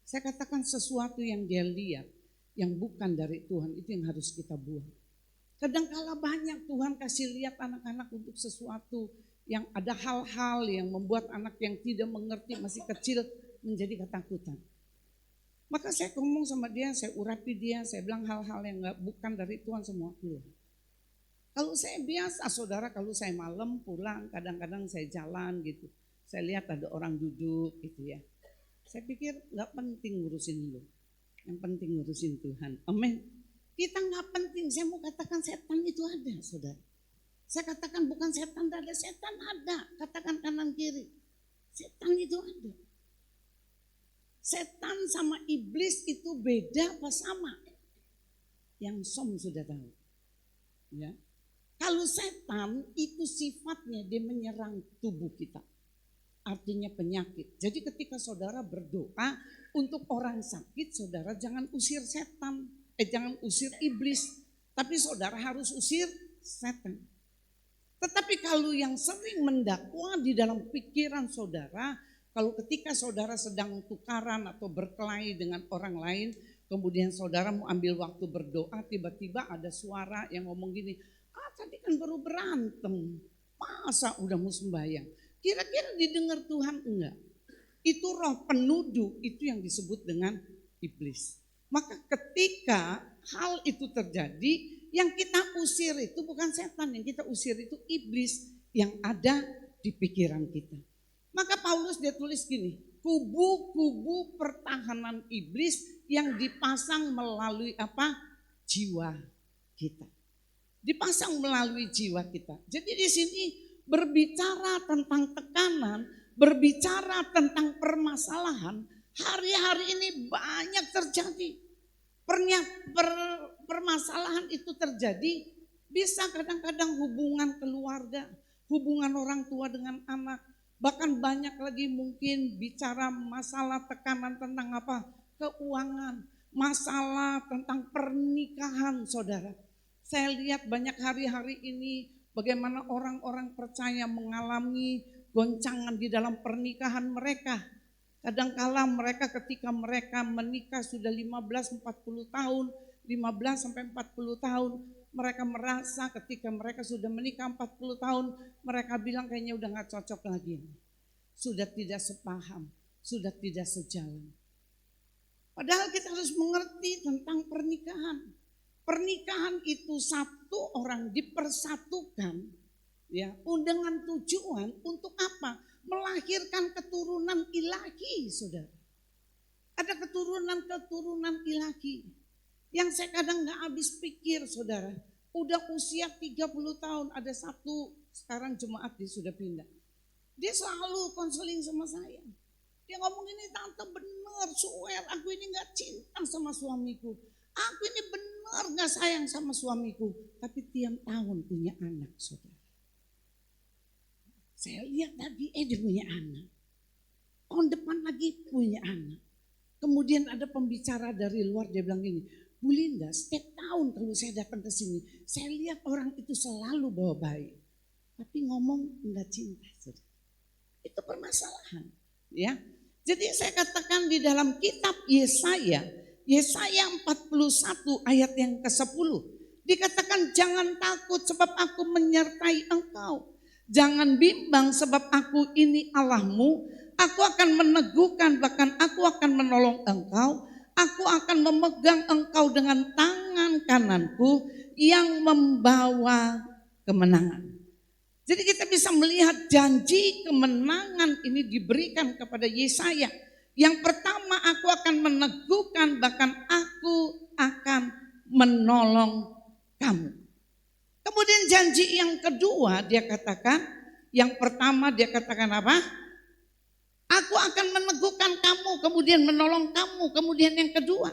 Saya katakan sesuatu yang dia lihat, yang bukan dari Tuhan, itu yang harus kita buang. Kadang-kala banyak Tuhan kasih lihat anak-anak untuk sesuatu yang ada hal-hal yang membuat anak yang tidak mengerti masih kecil menjadi ketakutan. Maka saya ngomong sama dia, saya urapi dia, saya bilang hal-hal yang bukan dari Tuhan semua keluar. Kalau saya biasa saudara, kalau saya malam pulang, kadang-kadang saya jalan gitu. Saya lihat ada orang duduk gitu ya. Saya pikir gak penting ngurusin lu. Yang penting ngurusin Tuhan. Amin. Kita gak penting, saya mau katakan setan itu ada saudara. Saya katakan bukan setan ada, setan ada. Katakan kanan kiri. Setan itu ada. Setan sama iblis itu beda apa sama? Yang som sudah tahu. Ya. Kalau setan itu sifatnya dia menyerang tubuh kita. Artinya penyakit. Jadi ketika saudara berdoa untuk orang sakit, saudara jangan usir setan. Jangan usir iblis. Tapi saudara harus usir setan. Tetapi kalau yang sering mendakwa di dalam pikiran saudara, kalau ketika saudara sedang tukaran atau berkelahi dengan orang lain, kemudian saudara mau ambil waktu berdoa, tiba-tiba ada suara yang ngomong gini, tadi kan baru berantem, masa udah mau sembahyang? Kira-kira didengar Tuhan enggak? Itu roh penuduh, itu yang disebut dengan iblis. Maka ketika hal itu terjadi, yang kita usir itu bukan setan, yang kita usir itu iblis yang ada di pikiran kita. Maka Paulus dia tulis gini, kubu-kubu pertahanan iblis yang dipasang melalui apa? Jiwa kita. Dipasang melalui jiwa kita. Jadi di sini berbicara tentang tekanan, berbicara tentang permasalahan, hari-hari ini banyak terjadi. Permasalahan itu terjadi, bisa kadang-kadang hubungan keluarga, hubungan orang tua dengan anak, bahkan banyak lagi mungkin bicara masalah tekanan tentang apa? Keuangan, masalah tentang pernikahan saudara. Saya lihat banyak hari-hari ini bagaimana orang-orang percaya mengalami goncangan di dalam pernikahan mereka. Kadangkala mereka ketika mereka menikah sudah 15-40 tahun, 15 sampai 40 tahun, mereka merasa ketika mereka sudah menikah 40 tahun, mereka bilang kayaknya udah gak cocok lagi. Sudah tidak sepaham, sudah tidak sejalan. Padahal kita harus mengerti tentang pernikahan. Pernikahan itu satu orang dipersatukan ya, dengan tujuan untuk apa? Melahirkan keturunan ilahi, saudara. Ada keturunan ilahi yang saya kadang gak habis pikir, saudara. Udah usia 30 tahun, ada satu sekarang jemaat dia sudah pindah. Dia selalu konseling sama saya. Dia ngomong ini, tante benar, swear aku ini gak cinta sama suamiku. Aku ini benar gak sayang sama suamiku. Tapi tiap tahun punya anak, saudara. Saya lihat tadi, dia punya anak. Tahun depan lagi punya anak. Kemudian ada pembicara dari luar, dia bilang gini, Bu Linda, setiap tahun kalau saya datang ke sini, saya lihat orang itu selalu bawa bayi. Tapi ngomong enggak cinta. Saudara. Itu permasalahan. Ya. Jadi saya katakan di dalam kitab Yesaya 41 ayat yang ke-10. Dikatakan jangan takut sebab aku menyertai engkau. Jangan bimbang sebab aku ini Allahmu. Aku akan meneguhkan, bahkan aku akan menolong engkau. Aku akan memegang engkau dengan tangan kananku yang membawa kemenangan. Jadi kita bisa melihat janji kemenangan ini diberikan kepada Yesaya. Yang pertama, aku akan meneguhkan, bahkan aku akan menolong kamu. Kemudian janji yang kedua dia katakan, yang pertama dia katakan apa? Aku akan meneguhkan kamu, kemudian menolong kamu. Kemudian yang kedua,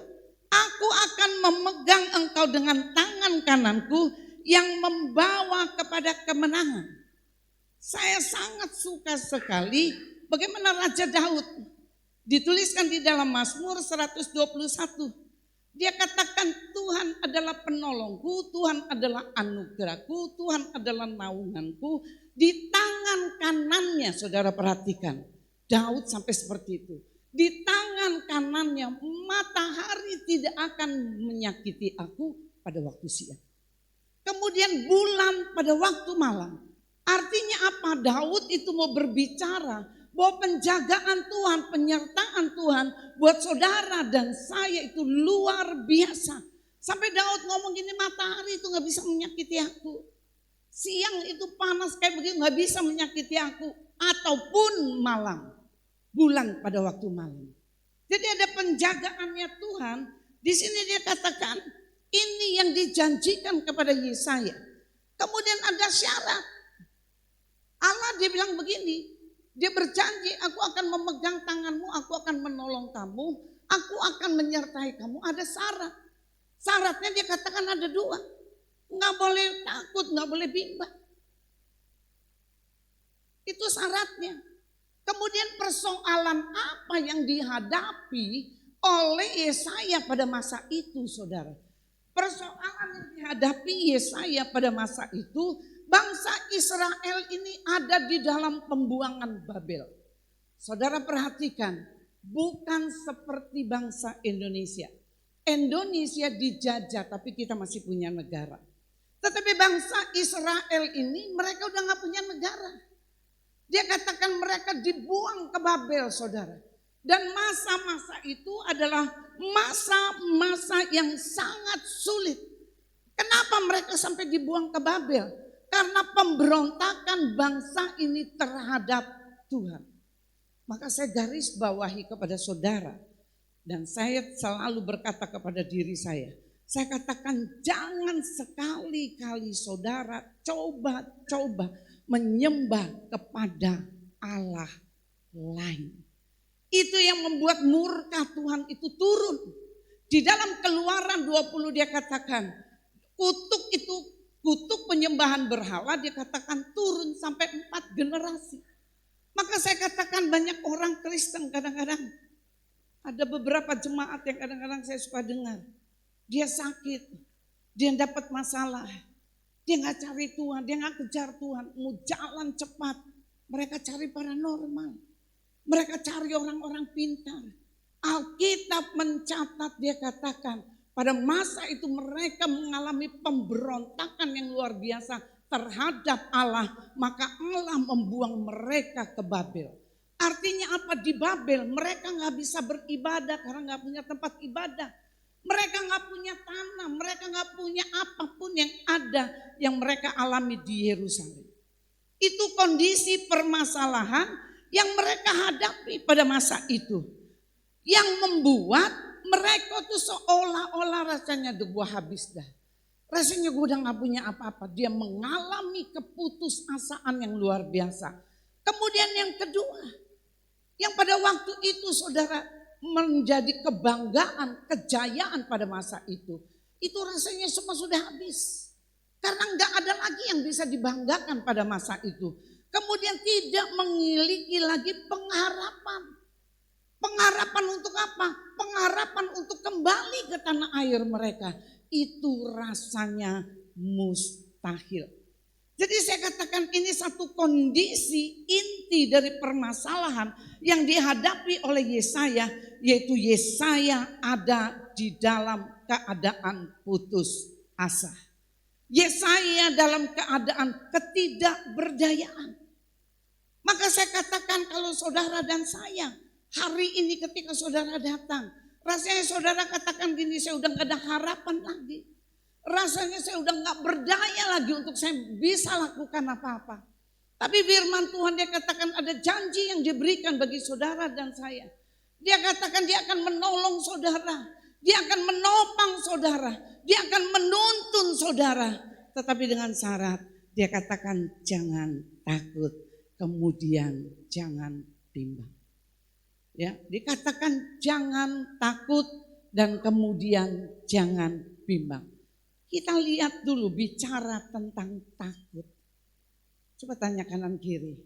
aku akan memegang engkau dengan tangan kananku yang membawa kepada kemenangan. Saya sangat suka sekali bagaimana Raja Daud dituliskan di dalam Mazmur 121. Dia katakan Tuhan adalah penolongku, Tuhan adalah anugerahku, Tuhan adalah naunganku. Di tangan kanannya, saudara perhatikan, Daud sampai seperti itu. Di tangan kanannya matahari tidak akan menyakiti aku pada waktu siang. Kemudian bulan pada waktu malam. Artinya apa? Daud itu mau berbicara bahwa penjagaan Tuhan, penyertaan Tuhan buat saudara dan saya itu luar biasa. Sampai Daud ngomong gini, matahari itu gak bisa menyakiti aku. Siang itu panas kayak begitu gak bisa menyakiti aku. Ataupun malam, bulan pada waktu malam. Jadi ada penjagaannya Tuhan. Di sini dia katakan ini yang dijanjikan kepada Yesaya. Kemudian ada syarat. Allah dia bilang begini, dia berjanji aku akan memegang tanganmu, aku akan menolong kamu, aku akan menyertai kamu. Ada syarat. Syaratnya dia katakan ada 2. Nggak boleh takut, nggak boleh bimbang. Itu syaratnya. Kemudian persoalan apa yang dihadapi oleh Yesaya pada masa itu, saudara? Persoalan yang dihadapi Yesaya pada masa itu, bangsa Israel ini ada di dalam pembuangan Babel. Saudara perhatikan, bukan seperti bangsa Indonesia. Indonesia dijajah tapi kita masih punya negara. Tetapi bangsa Israel ini mereka udah gak punya negara. Dia katakan mereka dibuang ke Babel, saudara. Dan masa-masa itu adalah masa-masa yang sangat sulit. Kenapa mereka sampai dibuang ke Babel? Karena pemberontakan bangsa ini terhadap Tuhan. Maka saya garis bawahi kepada saudara. Dan saya selalu berkata kepada diri saya katakan jangan sekali-kali saudara coba menyembah kepada Allah lain. Itu yang membuat murka Tuhan itu turun. Di dalam Keluaran 20 dia katakan kutuk penyembahan berhala dia katakan turun sampai 4 generasi. Maka saya katakan banyak orang Kristen kadang-kadang ada beberapa jemaat yang kadang-kadang saya suka dengar. Dia sakit, dia dapat masalah. Dia gak cari Tuhan, dia gak kejar Tuhan. Mau jalan cepat, mereka cari paranormal. Mereka cari orang-orang pintar. Alkitab mencatat dia katakan pada masa itu mereka mengalami pemberontakan yang luar biasa terhadap Allah. Maka Allah membuang mereka ke Babel. Artinya apa? Di Babel mereka gak bisa beribadah karena gak punya tempat ibadah. Mereka gak punya tanah, mereka gak punya apapun yang ada yang mereka alami di Yerusalem. Itu kondisi permasalahan yang mereka hadapi pada masa itu. Yang membuat mereka tuh seolah-olah rasanya gue habis dah. Rasanya gue udah gak punya apa-apa. Dia mengalami keputusasaan yang luar biasa. Kemudian yang kedua, yang pada waktu itu saudara menjadi kebanggaan, kejayaan pada masa itu rasanya semua sudah habis. Karena enggak ada lagi yang bisa dibanggakan pada masa itu. Kemudian tidak memiliki lagi pengharapan. Pengharapan untuk apa? Pengharapan untuk kembali ke tanah air mereka. Itu rasanya mustahil. Jadi saya katakan ini satu kondisi inti dari permasalahan yang dihadapi oleh Yesaya, yaitu Yesaya ada di dalam keadaan putus asa. Yesaya dalam keadaan ketidakberdayaan. Maka saya katakan kalau saudara dan saya hari ini ketika saudara datang, rasanya saudara katakan gini, saya udah gak ada harapan lagi. Rasanya saya udah gak berdaya lagi untuk saya bisa lakukan apa-apa. Tapi firman Tuhan dia katakan ada janji yang diberikan bagi saudara dan saya. Dia katakan dia akan menolong saudara. Dia akan menopang saudara. Dia akan menuntun saudara. Tetapi dengan syarat dia katakan jangan takut. Kemudian jangan bimbang. Ya, dikatakan jangan takut dan kemudian jangan bimbang. Kita lihat dulu bicara tentang takut. Coba tanya kanan kiri.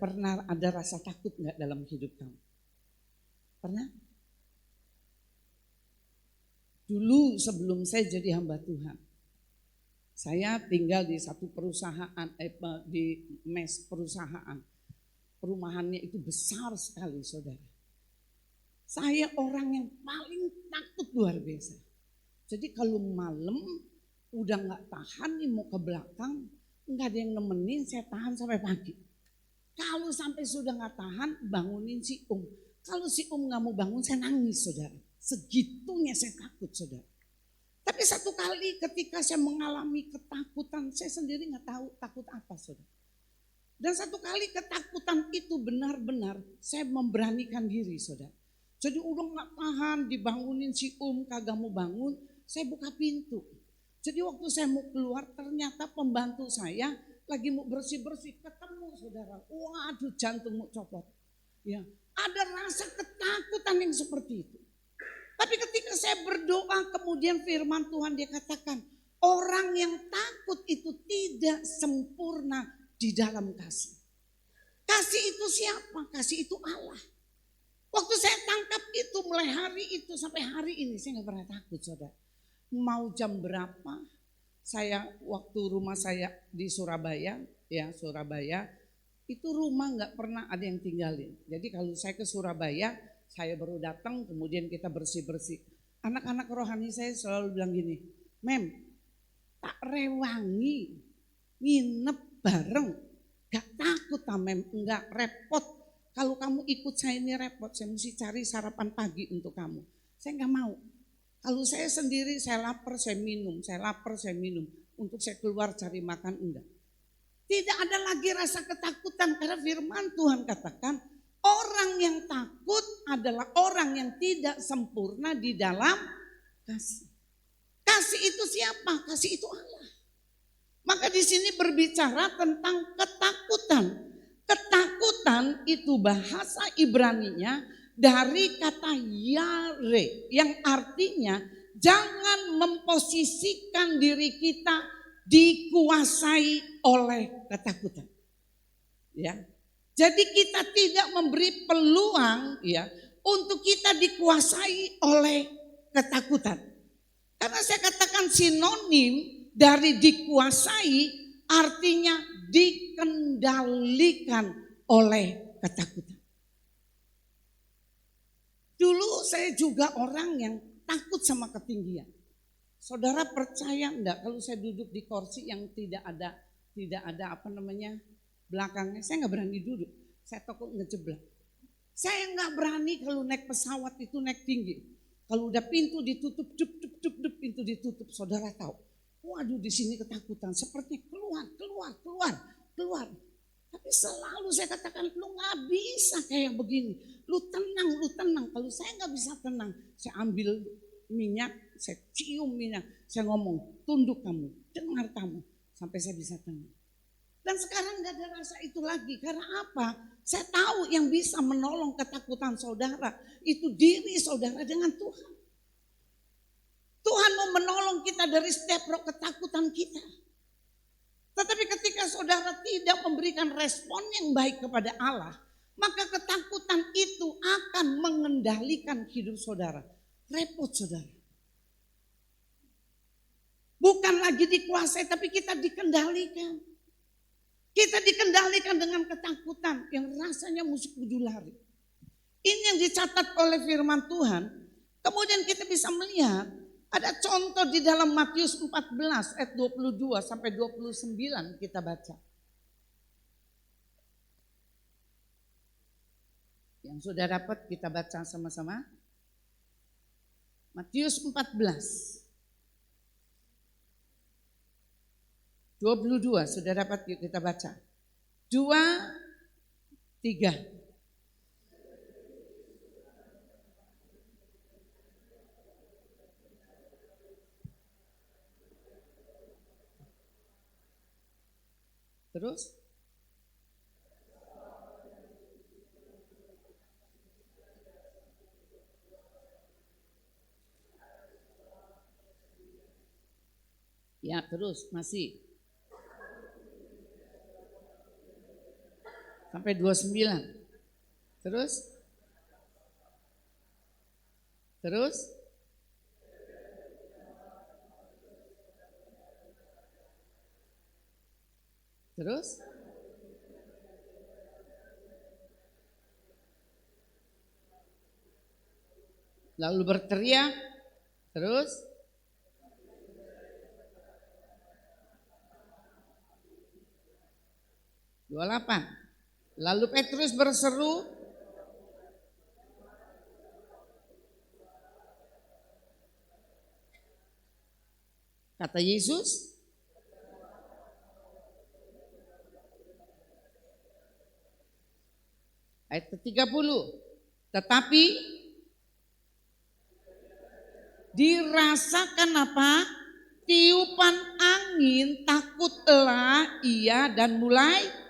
Pernah ada rasa takut enggak dalam hidup kamu? Pernah? Dulu sebelum saya jadi hamba Tuhan, saya tinggal di satu perusahaan, di mes perusahaan. Perumahannya itu besar sekali, saudara. Saya orang yang paling takut luar biasa. Jadi kalau malam udah gak tahan nih mau ke belakang, gak ada yang nemenin, saya tahan sampai pagi. Kalau sampai sudah nggak tahan, bangunin si Kalau si nggak mau bangun, saya nangis saudara. Segitunya saya takut saudara. Tapi satu kali ketika saya mengalami ketakutan, saya sendiri nggak tahu takut apa saudara. Dan satu kali ketakutan itu benar-benar saya memberanikan diri saudara. Jadi udah nggak tahan, dibangunin si kagak mau bangun, saya buka pintu. Jadi waktu saya mau keluar ternyata pembantu saya lagi mau bersih-bersih, ketemu saudara. Waduh, jantung mau copot. Ya, ada rasa ketakutan yang seperti itu. Tapi ketika saya berdoa kemudian firman Tuhan dia katakan, orang yang takut itu tidak sempurna di dalam kasih. Kasih itu siapa? Kasih itu Allah. Waktu saya tangkap itu mulai hari itu sampai hari ini saya gak pernah takut saudara. Mau jam berapa? Saya waktu rumah saya di Surabaya, ya Surabaya, itu rumah nggak pernah ada yang tinggalin. Jadi kalau saya ke Surabaya, saya baru datang, kemudian kita bersih-bersih. Anak-anak rohani saya selalu bilang gini, Mem, tak rewangi, nginep bareng, gak takut Mem, enggak repot. Kalau kamu ikut saya ini repot, saya mesti cari sarapan pagi untuk kamu. Saya nggak mau. Kalau saya sendiri, saya lapar, saya minum, saya lapar, saya minum. Untuk saya keluar cari makan, enggak. Tidak ada lagi rasa ketakutan karena firman Tuhan katakan, orang yang takut adalah orang yang tidak sempurna di dalam kasih. Kasih itu siapa? Kasih itu Allah. Maka di sini berbicara tentang ketakutan. Ketakutan itu bahasa Ibraninya dari kata yare yang artinya jangan memposisikan diri kita dikuasai oleh ketakutan. Ya. Jadi kita tidak memberi peluang ya untuk kita dikuasai oleh ketakutan. Karena saya katakan sinonim dari dikuasai artinya dikendalikan oleh ketakutan. Dulu saya juga orang yang takut sama ketinggian. Saudara percaya enggak kalau saya duduk di kursi yang tidak ada belakangnya, saya enggak berani duduk. Saya takut ngejeblak. Saya enggak berani kalau naik pesawat itu naik tinggi. Kalau udah pintu ditutup, pintu ditutup, saudara tahu. Waduh, di sini ketakutan, seperti keluar. Tapi selalu saya katakan, lu nggak bisa kayak begini. Lu tenang. Kalau saya nggak bisa tenang, saya ambil minyak, saya cium minyak, saya ngomong, tunduk kamu, dengar kamu, sampai saya bisa tenang. Dan sekarang nggak ada rasa itu lagi. Karena apa? Saya tahu yang bisa menolong ketakutan saudara, itu diri saudara dengan Tuhan. Tuhan mau menolong kita dari setiap roh ketakutan kita. Tetapi ketika saudara tidak memberikan respon yang baik kepada Allah, maka ketakutan itu akan mengendalikan hidup saudara. Repot saudara. Bukan lagi dikuasai, tapi kita dikendalikan. Kita dikendalikan dengan ketakutan yang rasanya mesti kudu lari. Ini yang dicatat oleh firman Tuhan. Kemudian kita bisa melihat ada contoh di dalam Matius 14 ayat 22 sampai 29 kita baca. Yang sudah dapat kita baca sama-sama. Matius 14. 22 sudah dapat, yuk kita baca. 2, 3. Terus? Ya, terus masih. Sampai 29. Terus? Terus? Terus? Lalu berteriak. Terus? Dua 28. Lalu Petrus berseru, kata Yesus, ayat ke-30, tetapi dirasakan apa? Tiupan angin, takutlah ia dan mulai.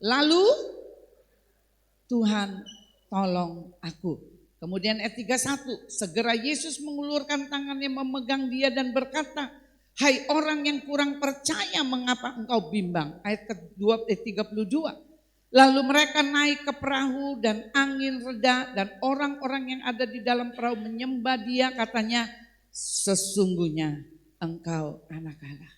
Lalu Tuhan tolong aku. Kemudian ayat 31, segera Yesus mengulurkan tangannya memegang dia dan berkata, hai orang yang kurang percaya, mengapa engkau bimbang? Ayat ke-32, lalu mereka naik ke perahu dan angin reda dan orang-orang yang ada di dalam perahu menyembah dia, katanya, sesungguhnya engkau anak Allah.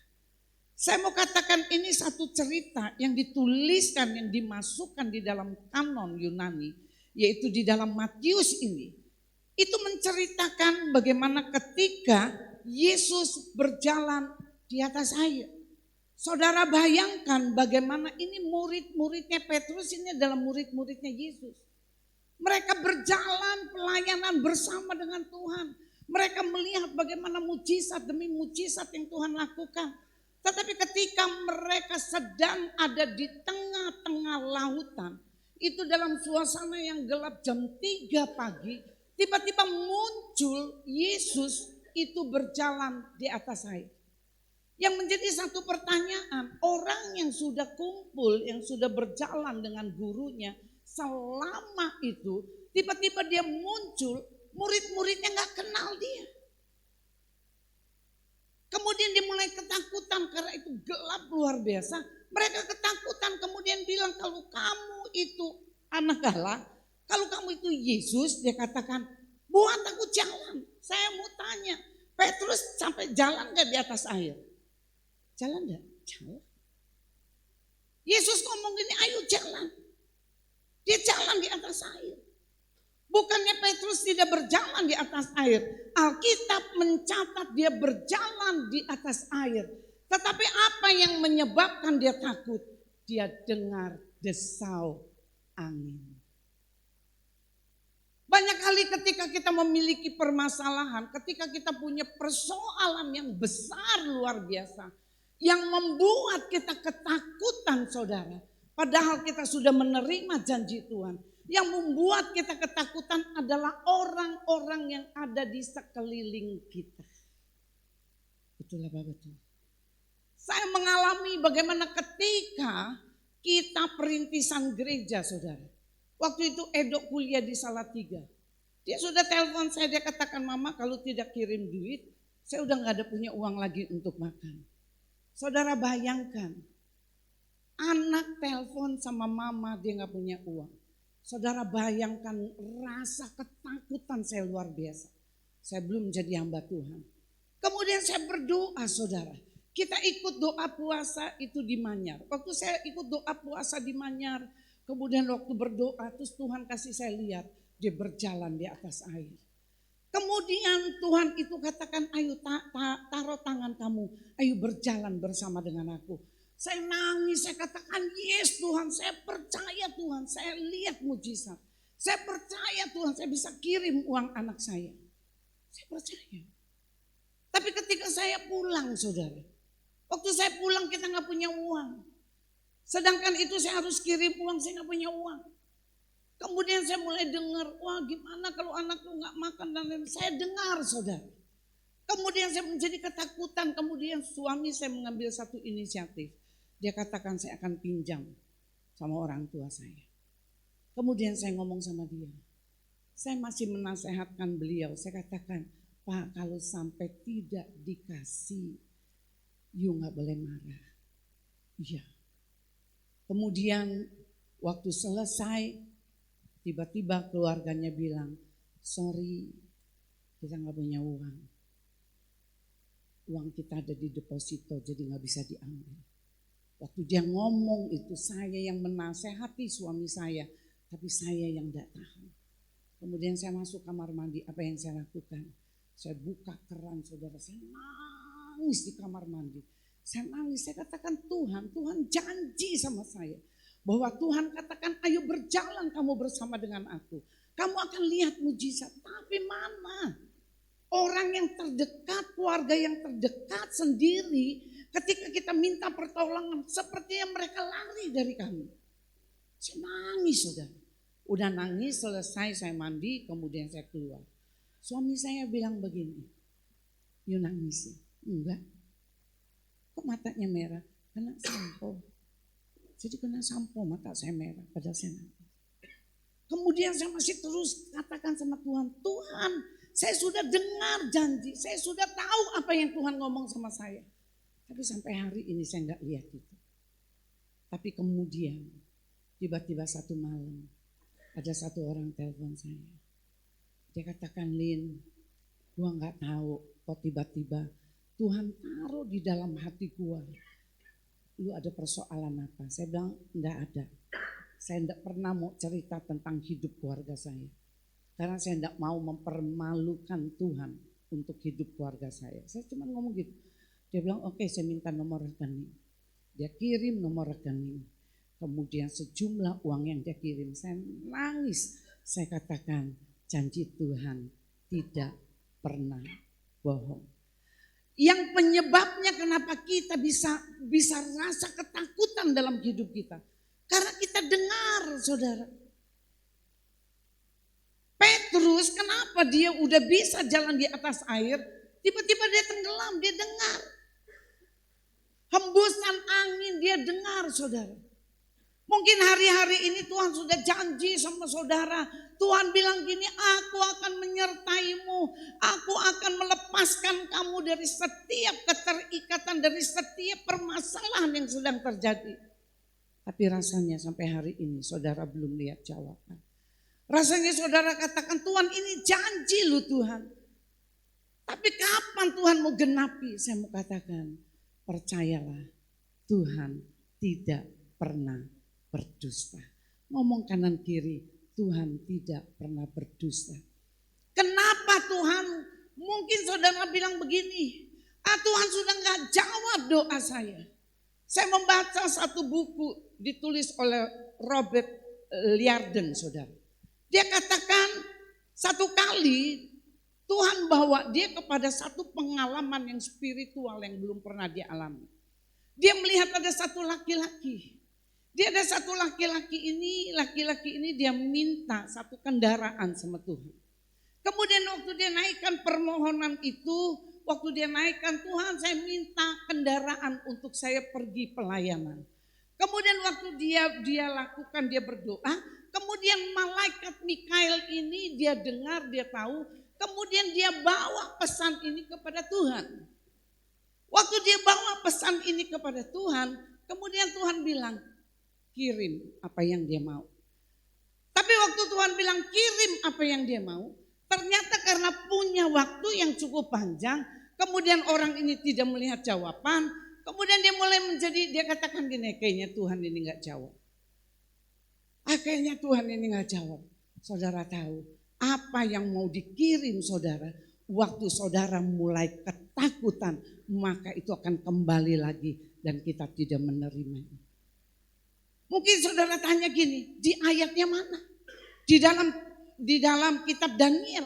Saya mau katakan ini satu cerita yang dituliskan, yang dimasukkan di dalam kanon Yunani, yaitu di dalam Matius ini. Itu menceritakan bagaimana ketika Yesus berjalan di atas air. Saudara bayangkan bagaimana ini murid-muridnya Petrus ini adalah murid-muridnya Yesus. Mereka berjalan pelayanan bersama dengan Tuhan. Mereka melihat bagaimana mujizat demi mujizat yang Tuhan lakukan. Tetapi ketika mereka sedang ada di tengah-tengah lautan, itu dalam suasana yang gelap jam 3 pagi, tiba-tiba muncul Yesus itu berjalan di atas air. Yang menjadi satu pertanyaan, orang yang sudah kumpul, yang sudah berjalan dengan gurunya selama itu, tiba-tiba dia muncul, murid-muridnya gak kenal dia. Kemudian dia mulai ketakutan karena itu gelap luar biasa. Mereka ketakutan kemudian bilang, kalau kamu itu anak Allah, kalau kamu itu Yesus, dia katakan, buat aku jalan. Saya mau tanya, Petrus sampai jalan gak di atas air? Jalan gak? Jalan. Yesus ngomong gini, ayo jalan. Dia jalan di atas air. Bukannya Petrus tidak berjalan di atas air. Alkitab mencatat dia berjalan di atas air. Tetapi apa yang menyebabkan dia takut? Dia dengar desau angin. Banyak kali ketika kita memiliki permasalahan, ketika kita punya persoalan yang besar luar biasa, yang membuat kita ketakutan, saudara. Padahal kita sudah menerima janji Tuhan. Yang membuat kita ketakutan adalah orang-orang yang ada di sekeliling kita. Betul apa betul? Saya mengalami bagaimana ketika kita perintisan gereja, saudara. Waktu itu Edo kuliah di Salatiga. Dia sudah telepon saya, dia katakan, mama kalau tidak kirim duit, saya udah gak ada punya uang lagi untuk makan. Saudara bayangkan, anak telepon sama mama dia gak punya uang. Saudara bayangkan rasa ketakutan saya luar biasa. Saya belum jadi hamba Tuhan. Kemudian saya berdoa, saudara. Kita ikut doa puasa itu di Manyar. Waktu saya ikut doa puasa di Manyar, kemudian waktu berdoa terus Tuhan kasih saya lihat dia berjalan di atas air. Kemudian Tuhan itu katakan, ayo taruh tangan kamu, ayo berjalan bersama dengan aku. Saya nangis, saya katakan, yes Tuhan, saya percaya Tuhan, saya lihat mujizat. Saya percaya Tuhan, saya bisa kirim uang anak saya. Saya percaya. Tapi ketika saya pulang, saudara, waktu saya pulang kita gak punya uang. Sedangkan itu saya harus kirim uang, saya gak punya uang. Kemudian saya mulai dengar, wah gimana kalau anakku gak makan dan lain-lain. Saya dengar, saudara. Kemudian saya menjadi ketakutan, kemudian suami saya mengambil satu inisiatif. Dia katakan saya akan pinjam sama orang tua saya. Kemudian saya ngomong sama dia. Saya masih menasehatkan beliau. Saya katakan, Pak kalau sampai tidak dikasih, you gak boleh marah. Iya. Kemudian waktu selesai, tiba-tiba keluarganya bilang, sorry kita gak punya uang. Uang kita ada di deposito jadi gak bisa diambil. Waktu dia ngomong itu saya yang menasehati suami saya, tapi saya yang tidak tahan. Kemudian saya masuk kamar mandi, apa yang saya lakukan? Saya buka keran, saudara, saya nangis di kamar mandi. Saya nangis, saya katakan Tuhan janji sama saya. Bahwa Tuhan katakan, ayo berjalan kamu bersama dengan aku. Kamu akan lihat mujizat. Tapi mana orang yang terdekat, keluarga yang terdekat sendiri, ketika kita minta pertolongan, sepertinya mereka lari dari kami. Saya nangis, saudara. Udah nangis, selesai saya mandi, kemudian saya keluar. Suami saya bilang begini, "You nangis ya?" "Enggak." "Kok matanya merah?" "Kena sampo." Jadi kena sampo mata saya merah, padahal saya nangis. Kemudian saya masih terus katakan sama Tuhan, "Tuhan, saya sudah dengar janji, saya sudah tahu apa yang Tuhan ngomong sama saya." Tapi sampai hari ini saya enggak lihat itu. Tapi kemudian tiba-tiba satu malam ada satu orang telepon saya. Dia katakan, "Lin, gua enggak tahu kok tiba-tiba Tuhan taruh di dalam hati gua. Lu ada persoalan apa?" Saya bilang, "Enggak ada. Saya enggak pernah mau cerita tentang hidup keluarga saya. Karena saya enggak mau mempermalukan Tuhan untuk hidup keluarga saya." Saya cuma ngomong gitu. Dia bilang, "Oke, saya minta nomor rekening." Dia kirim nomor rekening. Kemudian sejumlah uang yang dia kirim. Saya nangis. Saya katakan, janji Tuhan tidak pernah bohong. Yang penyebabnya kenapa kita bisa rasa ketakutan dalam hidup kita. Karena kita dengar, saudara. Petrus kenapa dia udah bisa jalan di atas air, tiba-tiba dia tenggelam, dia dengar. Hembusan angin dia dengar, saudara. Mungkin hari-hari ini Tuhan sudah janji sama saudara. Tuhan bilang gini, "Aku akan menyertaimu. Aku akan melepaskan kamu dari setiap keterikatan, dari setiap permasalahan yang sedang terjadi." Tapi rasanya sampai hari ini saudara belum lihat jawaban. Rasanya saudara katakan, "Tuhan, ini janji lu Tuhan. Tapi kapan Tuhan mau genapi?" Saya mau katakan, percayalah, Tuhan tidak pernah berdusta. Ngomong kanan kiri, Tuhan tidak pernah berdusta. Kenapa Tuhan? Mungkin saudara bilang begini, Tuhan sudah gak jawab doa saya. Saya membaca satu buku ditulis oleh Robert Liardon, saudara. Dia katakan satu kali Tuhan bawa dia kepada satu pengalaman yang spiritual yang belum pernah dia alami. Dia melihat ada satu laki-laki. Dia ada satu laki-laki ini dia minta satu kendaraan sama Tuhan. Kemudian waktu dia naikkan permohonan itu, waktu dia naikkan, "Tuhan, saya minta kendaraan untuk saya pergi pelayanan." Kemudian waktu dia lakukan, dia berdoa, kemudian malaikat Mikael ini dia dengar, dia tahu, kemudian dia bawa pesan ini kepada Tuhan. Waktu dia bawa pesan ini kepada Tuhan, kemudian Tuhan bilang, "Kirim apa yang dia mau." Tapi waktu Tuhan bilang kirim apa yang dia mau, ternyata karena punya waktu yang cukup panjang, kemudian orang ini tidak melihat jawaban, kemudian dia mulai dia katakan gini, "Kayaknya Tuhan ini gak jawab. Kayaknya Tuhan ini gak jawab." Saudara tahu apa yang mau dikirim saudara, waktu saudara mulai ketakutan, maka itu akan kembali lagi dan kita tidak menerimanya. Mungkin saudara tanya gini, di ayatnya mana? Di dalam kitab Daniel.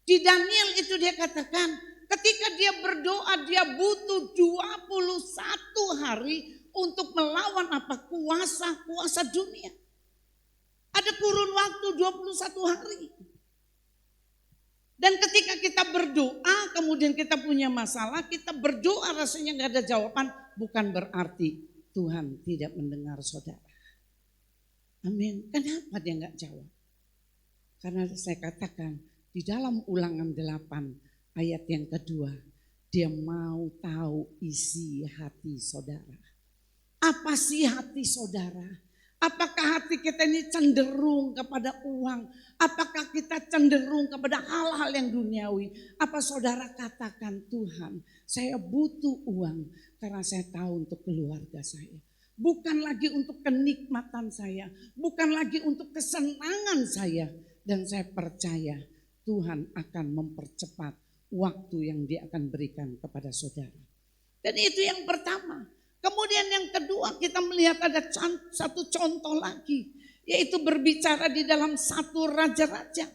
Di Daniel itu dia katakan, ketika dia berdoa, dia butuh 21 hari untuk melawan apa? Kuasa dunia. Ada kurun waktu 21 hari. Dan ketika kita berdoa, kemudian kita punya masalah, kita berdoa rasanya gak ada jawaban, bukan berarti Tuhan tidak mendengar saudara. Amin. Kenapa dia gak jawab? Karena saya katakan di dalam Ulangan 8 ayat yang kedua, dia mau tahu isi hati saudara. Apa sih hati saudara? Apakah hati kita ini cenderung kepada uang? Apakah kita cenderung kepada hal-hal yang duniawi? Apa saudara katakan, "Tuhan, saya butuh uang karena saya tahu untuk keluarga saya. Bukan lagi untuk kenikmatan saya, bukan lagi untuk kesenangan saya. Dan saya percaya Tuhan akan mempercepat waktu yang dia akan berikan kepada saudara." Dan itu yang pertama. Kemudian yang kedua kita melihat ada satu contoh lagi, yaitu berbicara di dalam 1 Raja-Raja.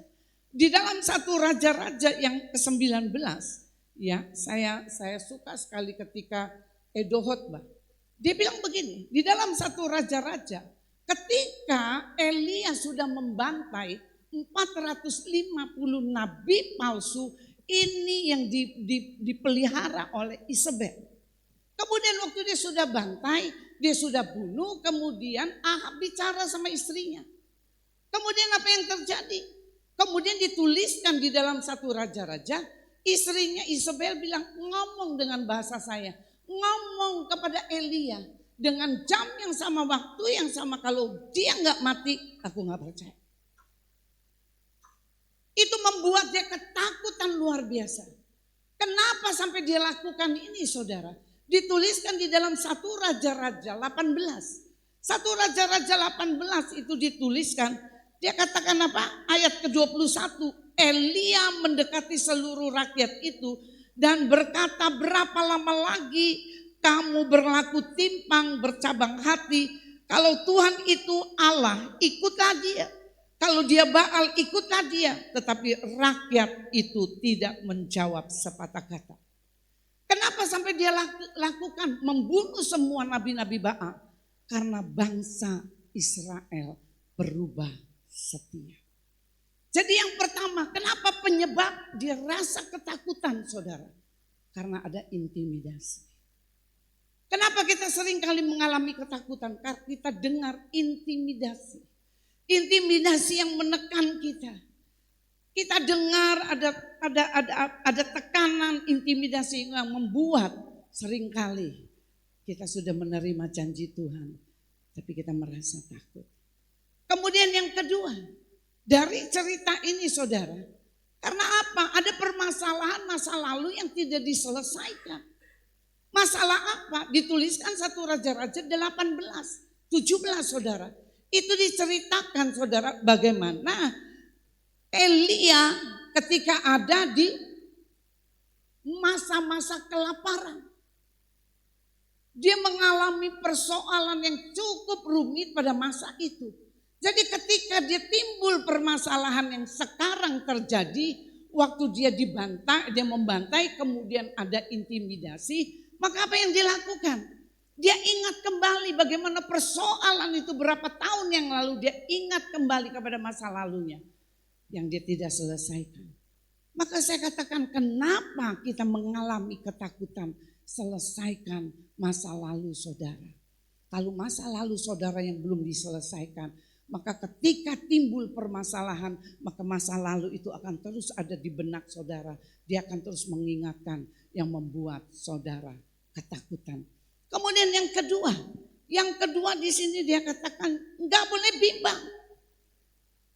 Di dalam 1 Raja-Raja yang ke-19, ya, saya suka sekali ketika Edo khotbah. Dia bilang begini, di dalam 1 Raja-Raja, ketika Elia sudah membantai 450 nabi palsu, ini yang dipelihara oleh Isabel. Kemudian waktu dia sudah bantai, dia sudah bunuh, kemudian Ahab bicara sama istrinya. Kemudian apa yang terjadi? Kemudian dituliskan di dalam 1 Raja-Raja, istrinya Isabel bilang, ngomong dengan bahasa saya, ngomong kepada Elia dengan jam yang sama, waktu yang sama, kalau dia nggak mati, aku nggak percaya. Itu membuat dia ketakutan luar biasa. Kenapa sampai dia lakukan ini, saudara? Dituliskan di dalam 1 Raja-Raja 18. 1 Raja-Raja 18 itu dituliskan, dia katakan apa? Ayat ke-21, Elia mendekati seluruh rakyat itu dan berkata, berapa lama lagi kamu berlaku timpang, bercabang hati? Kalau Tuhan itu Allah, ikutlah dia. Kalau dia Baal, ikutlah dia. Tetapi rakyat itu tidak menjawab sepatah kata. Kenapa sampai dia lakukan membunuh semua nabi-nabi Baal? Karena bangsa Israel berubah setia. Jadi yang pertama, kenapa penyebab dia rasa ketakutan, saudara? Karena ada intimidasi. Kenapa kita sering kali mengalami ketakutan? Karena kita dengar intimidasi. Intimidasi yang menekan kita. Kita dengar ada tekanan intimidasi yang membuat seringkali kita sudah menerima janji Tuhan, tapi kita merasa takut. Kemudian yang kedua, dari cerita ini saudara, karena apa? Ada permasalahan masa lalu yang tidak diselesaikan. Masalah apa? Dituliskan 1 Raja-Raja 18, 17 saudara. Itu diceritakan saudara bagaimana Elia ketika ada di masa-masa kelaparan. Dia mengalami persoalan yang cukup rumit pada masa itu. Jadi ketika dia timbul permasalahan yang sekarang terjadi, waktu dia membantai, kemudian ada intimidasi, maka apa yang dilakukan? Dia ingat kembali bagaimana persoalan itu berapa tahun yang lalu, dia ingat kembali kepada masa lalunya yang dia tidak selesaikan. Maka saya katakan, kenapa kita mengalami ketakutan? Selesaikan masa lalu saudara. Kalau masa lalu saudara yang belum diselesaikan, maka ketika timbul permasalahan, maka masa lalu itu akan terus ada di benak saudara. Dia akan terus mengingatkan yang membuat saudara ketakutan. Kemudian yang kedua di sini dia katakan enggak boleh bimbang.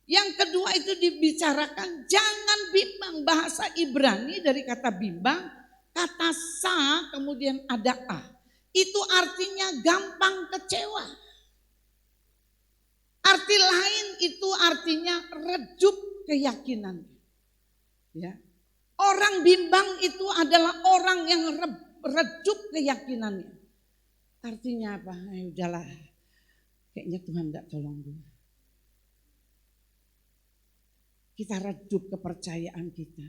Yang kedua itu dibicarakan jangan bimbang. Bahasa Ibrani dari kata bimbang, kata sa kemudian ada a. Itu artinya gampang kecewa. Arti lain itu artinya redup keyakinan. Ya. Orang bimbang itu adalah orang yang redup keyakinannya. Artinya apa? Udahlah, kayaknya Tuhan tidak tolong gue. Kita redup kepercayaan kita.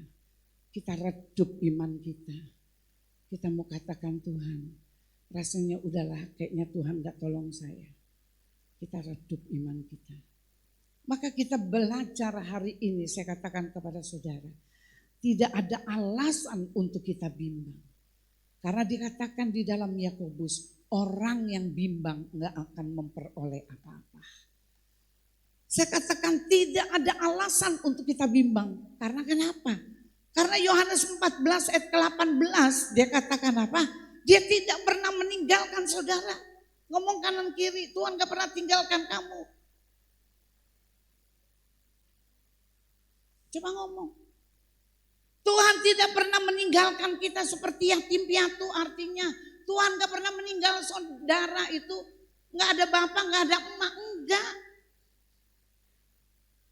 Kita redup iman kita. Kita mau katakan Tuhan, rasanya udahlah kayaknya Tuhan tidak tolong saya. Kita redup iman kita. Maka kita belajar hari ini, saya katakan kepada saudara, tidak ada alasan untuk kita bimbang. Karena dikatakan di dalam Yakobus, orang yang bimbang nggak akan memperoleh apa-apa. Saya katakan tidak ada alasan untuk kita bimbang. Karena kenapa? Karena Yohanes 14 ayat ke-18 dia katakan apa? Dia tidak pernah meninggalkan saudara. Ngomong kanan kiri, Tuhan gak pernah tinggalkan kamu. Coba ngomong. Tuhan tidak pernah meninggalkan kita seperti yatim piatu, artinya Tuhan gak pernah meninggal saudara itu. Gak ada bapak, gak ada emak, enggak.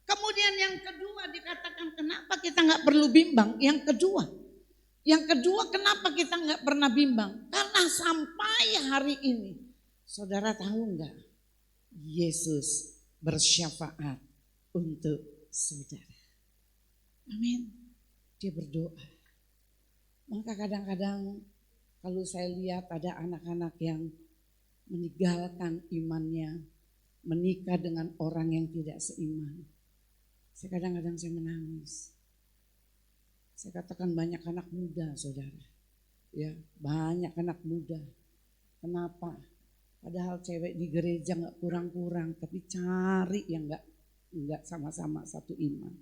Kemudian yang kedua dikatakan kenapa kita gak perlu bimbang. Yang kedua kenapa kita gak pernah bimbang. Karena sampai hari ini Saudara tahu enggak? Yesus bersyafaat untuk saudara. Amin. Dia berdoa. Maka kadang-kadang kalau saya lihat ada anak-anak yang meninggalkan imannya, menikah dengan orang yang tidak seiman. Saya kadang-kadang saya menangis. Saya katakan banyak anak muda, saudara. Ya, banyak anak muda. Kenapa? Padahal cewek di gereja nggak kurang-kurang, tapi cari yang nggak sama-sama satu iman.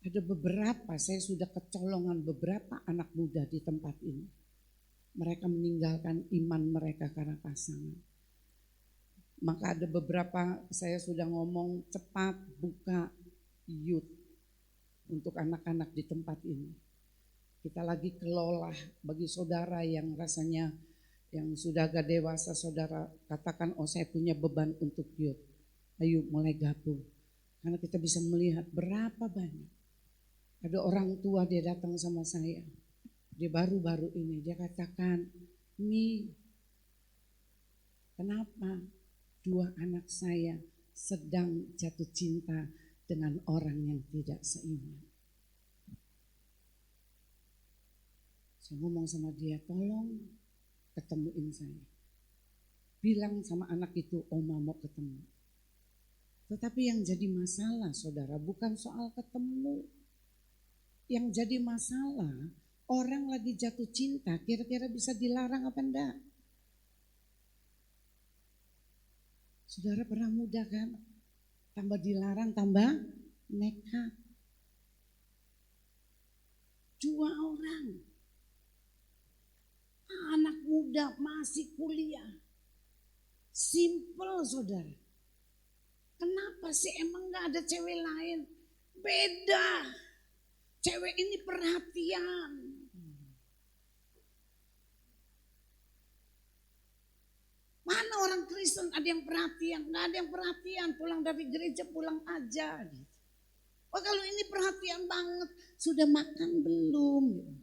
Ada beberapa, saya sudah kecolongan beberapa anak muda di tempat ini. Mereka meninggalkan iman mereka karena pasangan. Maka ada beberapa, saya sudah ngomong cepat buka youth untuk anak-anak di tempat ini. Kita lagi kelola bagi saudara yang rasanya yang sudah agak dewasa, saudara katakan, oh saya punya beban untuk youth. Ayo mulai gabung. Karena kita bisa melihat berapa banyak. Ada orang tua dia datang sama saya. Dia baru-baru ini, dia katakan, Mi, kenapa 2 anak saya sedang jatuh cinta dengan orang yang tidak seiman? Saya ngomong sama dia, tolong ketemuin saya. Bilang sama anak itu, Oma mau ketemu. Tetapi yang jadi masalah, saudara, bukan soal ketemu. Yang jadi masalah, orang lagi jatuh cinta, kira-kira bisa dilarang apa enggak? Saudara pernah muda kan? Tambah dilarang, tambah nekat. 2 orang. Anak muda masih kuliah. Simple, saudara. Kenapa sih emang gak ada cewek lain? Beda. Cewek ini perhatian. Mana orang Kristen ada yang perhatian? Gak ada yang perhatian. Pulang dari gereja pulang aja. Gitu. Oh kalau ini perhatian banget. Sudah makan belum? Gitu.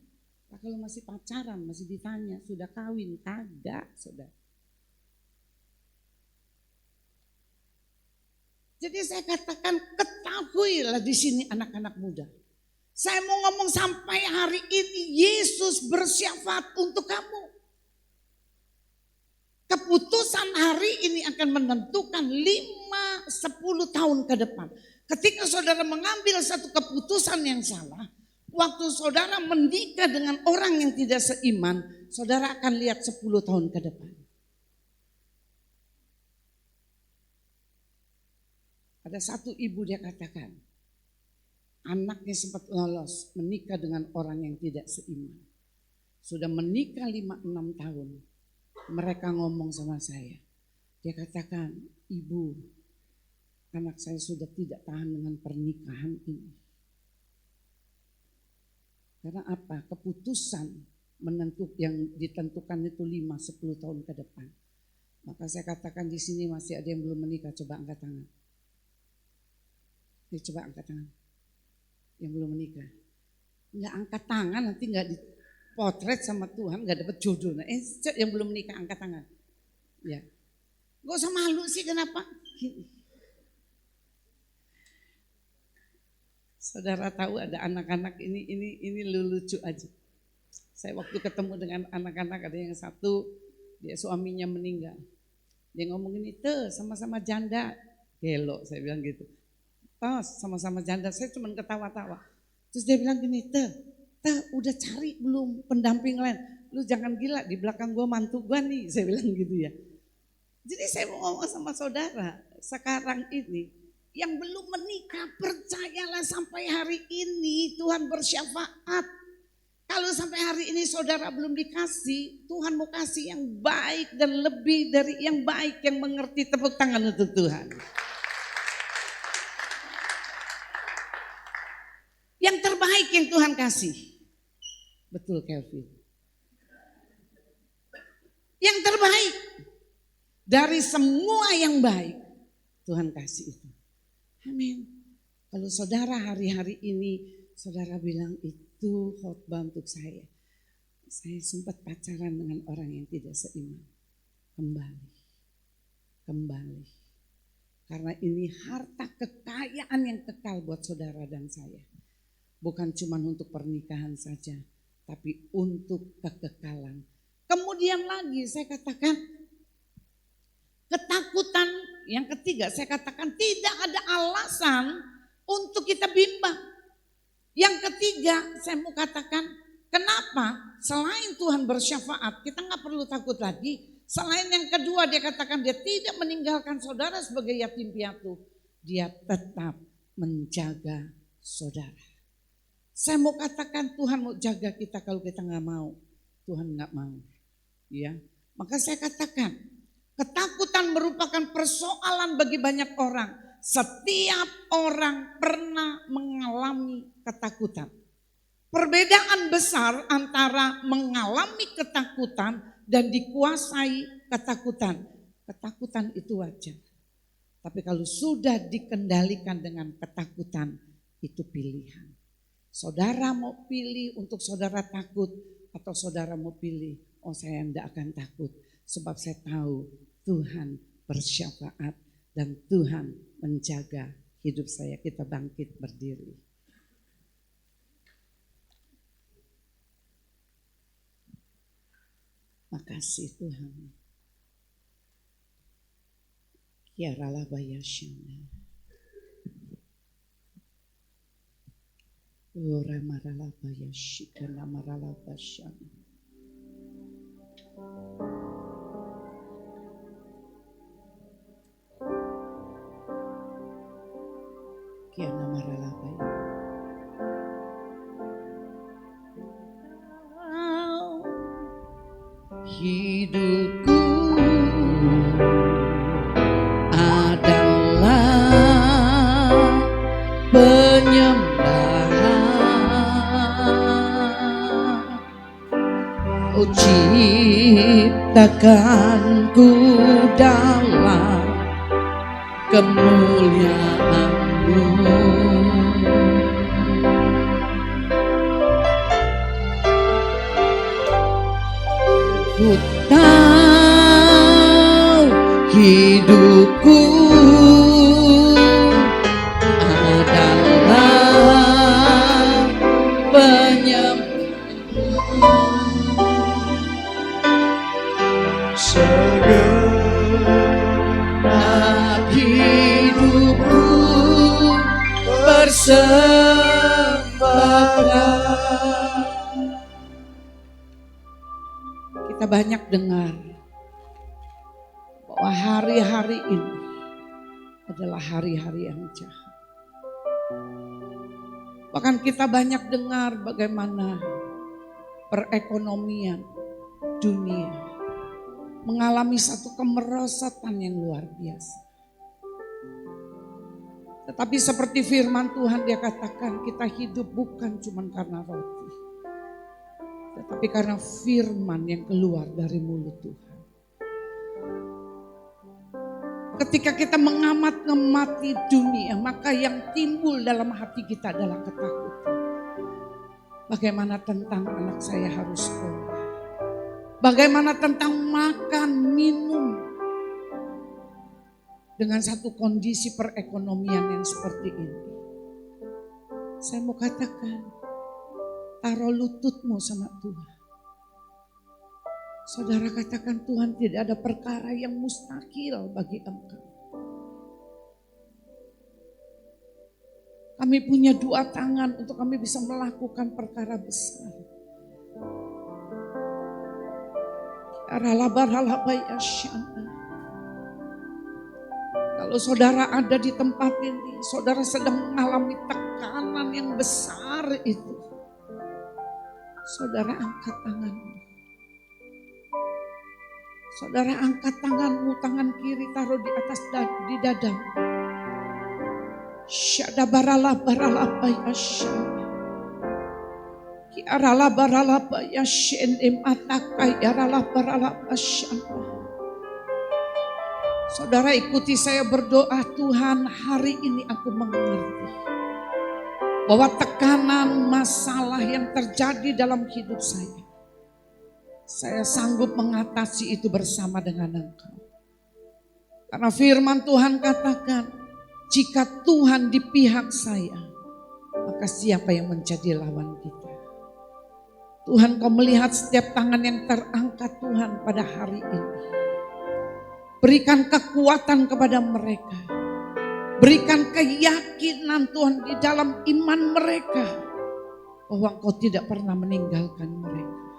Nah, kalau masih pacaran, masih ditanya, sudah kawin? Kagak, saudara. Jadi saya katakan, ketahuilah di sini anak-anak muda. Saya mau ngomong sampai hari ini, Yesus bersyafaat untuk kamu. Keputusan hari ini akan menentukan 5-10 tahun ke depan. Ketika saudara mengambil satu keputusan yang salah, waktu saudara menikah dengan orang yang tidak seiman, saudara akan lihat 10 tahun ke depan. Ada satu ibu dia katakan, anaknya sempat lolos menikah dengan orang yang tidak seiman. Sudah menikah 5-6 tahun, mereka ngomong sama saya. Dia katakan, ibu, anak saya sudah tidak tahan dengan pernikahan ini. Karena apa? Keputusan yang ditentukan itu 5-10 tahun ke depan. Maka saya katakan di sini masih ada yang belum menikah, coba angkat tangan. Coba angkat tangan. Yang belum menikah. Enggak angkat tangan nanti enggak dipotret sama Tuhan, enggak dapat jodoh. Nah, yang belum menikah angkat tangan. Ya. Gak usah malu sih, kenapa? Gini. Saudara tahu ada anak-anak ini lucu aja. Saya waktu ketemu dengan anak-anak ada yang satu dia suaminya meninggal. Dia ngomong gini, "Tuh, sama-sama janda." Gelo saya bilang gitu. "Tos, sama-sama janda." Saya cuma ketawa-tawa. Terus dia bilang gini, "Tuh, udah cari belum pendamping lain? Lu jangan gila, di belakang gua mantu gua nih." Saya bilang gitu ya. Jadi saya mau ngomong sama saudara, sekarang ini yang belum menikah, percayalah sampai hari ini Tuhan bersyafaat. Kalau sampai hari ini saudara belum dikasih, Tuhan mau kasih yang baik dan lebih dari yang baik, yang mengerti. Tepuk tangan untuk Tuhan. Yang terbaik yang Tuhan kasih. Betul Kelvin. Yang terbaik dari semua yang baik Tuhan kasih itu. Amin. Kalau saudara hari-hari ini saudara bilang itu khotbah untuk saya. Saya sempat pacaran dengan orang yang tidak seiman. kembali. Kembali. Karena ini harta kekayaan yang kekal buat saudara dan saya. Bukan cuma untuk pernikahan saja, tapi untuk kekekalan. Kemudian lagi saya katakan ketakutan yang ketiga, saya katakan tidak ada alasan untuk kita bimbang. Yang ketiga saya mau katakan kenapa selain Tuhan bersyafaat kita nggak perlu takut lagi. Selain yang kedua dia katakan dia tidak meninggalkan saudara sebagai yatim piatu. Dia tetap menjaga saudara. Saya mau katakan Tuhan mau jaga kita kalau kita nggak mau. Tuhan nggak mau. Ya, maka saya katakan ketakutan merupakan persoalan bagi banyak orang. Setiap orang pernah mengalami ketakutan. Perbedaan besar antara mengalami ketakutan dan dikuasai ketakutan. Ketakutan itu wajar. Tapi kalau sudah dikendalikan dengan ketakutan, itu pilihan. Saudara mau pilih untuk saudara takut atau saudara mau pilih, oh saya tidak akan takut. Sebab saya tahu Tuhan bersyafaat dan Tuhan menjaga hidup saya. Kita bangkit berdiri. Makasih Tuhan. Kiaralah bayashana. Ora marala bayashikana marala bashana. Kiana marala bayashana. Hidupku adalah penyembahan. Oh ciptakanku dalam kemuliaan-Mu. Ku tahu hidupku adalah penyembahan. Segenap hidupku bersembahkan. Kita banyak dengar bahwa hari-hari ini adalah hari-hari yang jahat. Bahkan kita banyak dengar bagaimana perekonomian dunia mengalami satu kemerosotan yang luar biasa. Tetapi seperti firman Tuhan dia katakan kita hidup bukan cuma karena roti. Tetapi karena firman yang keluar dari mulut Tuhan. Ketika kita mengamat-ngamati dunia, maka yang timbul dalam hati kita adalah ketakutan. Bagaimana tentang anak saya harus sekolah? Bagaimana tentang makan, minum? Dengan satu kondisi perekonomian yang seperti ini. Saya mau katakan, taruh lututmu sama Tuhan. Saudara katakan Tuhan tidak ada perkara yang mustahil bagi Engkau. Kami punya dua tangan untuk kami bisa melakukan perkara besar. Kalau saudara ada di tempat ini, saudara sedang mengalami tekanan yang besar itu. Saudara angkat tanganmu. Saudara angkat tanganmu, tangan kiri taruh di atas di dadamu. Syada barala bayasya. Kiarala barala bayasya atakai yarala barala bayasya. Saudara ikuti saya berdoa, Tuhan hari ini aku mengerti bahwa tekanan masalah yang terjadi dalam hidup saya Saya sanggup mengatasi itu bersama dengan Engkau. Karena firman Tuhan katakan, jika Tuhan di pihak saya, maka siapa yang menjadi lawan kita? Tuhan, Kau melihat setiap tangan yang terangkat Tuhan pada hari ini. Berikan kekuatan kepada mereka. Berikan keyakinan Tuhan di dalam iman mereka. Bahwa Kau tidak pernah meninggalkan mereka.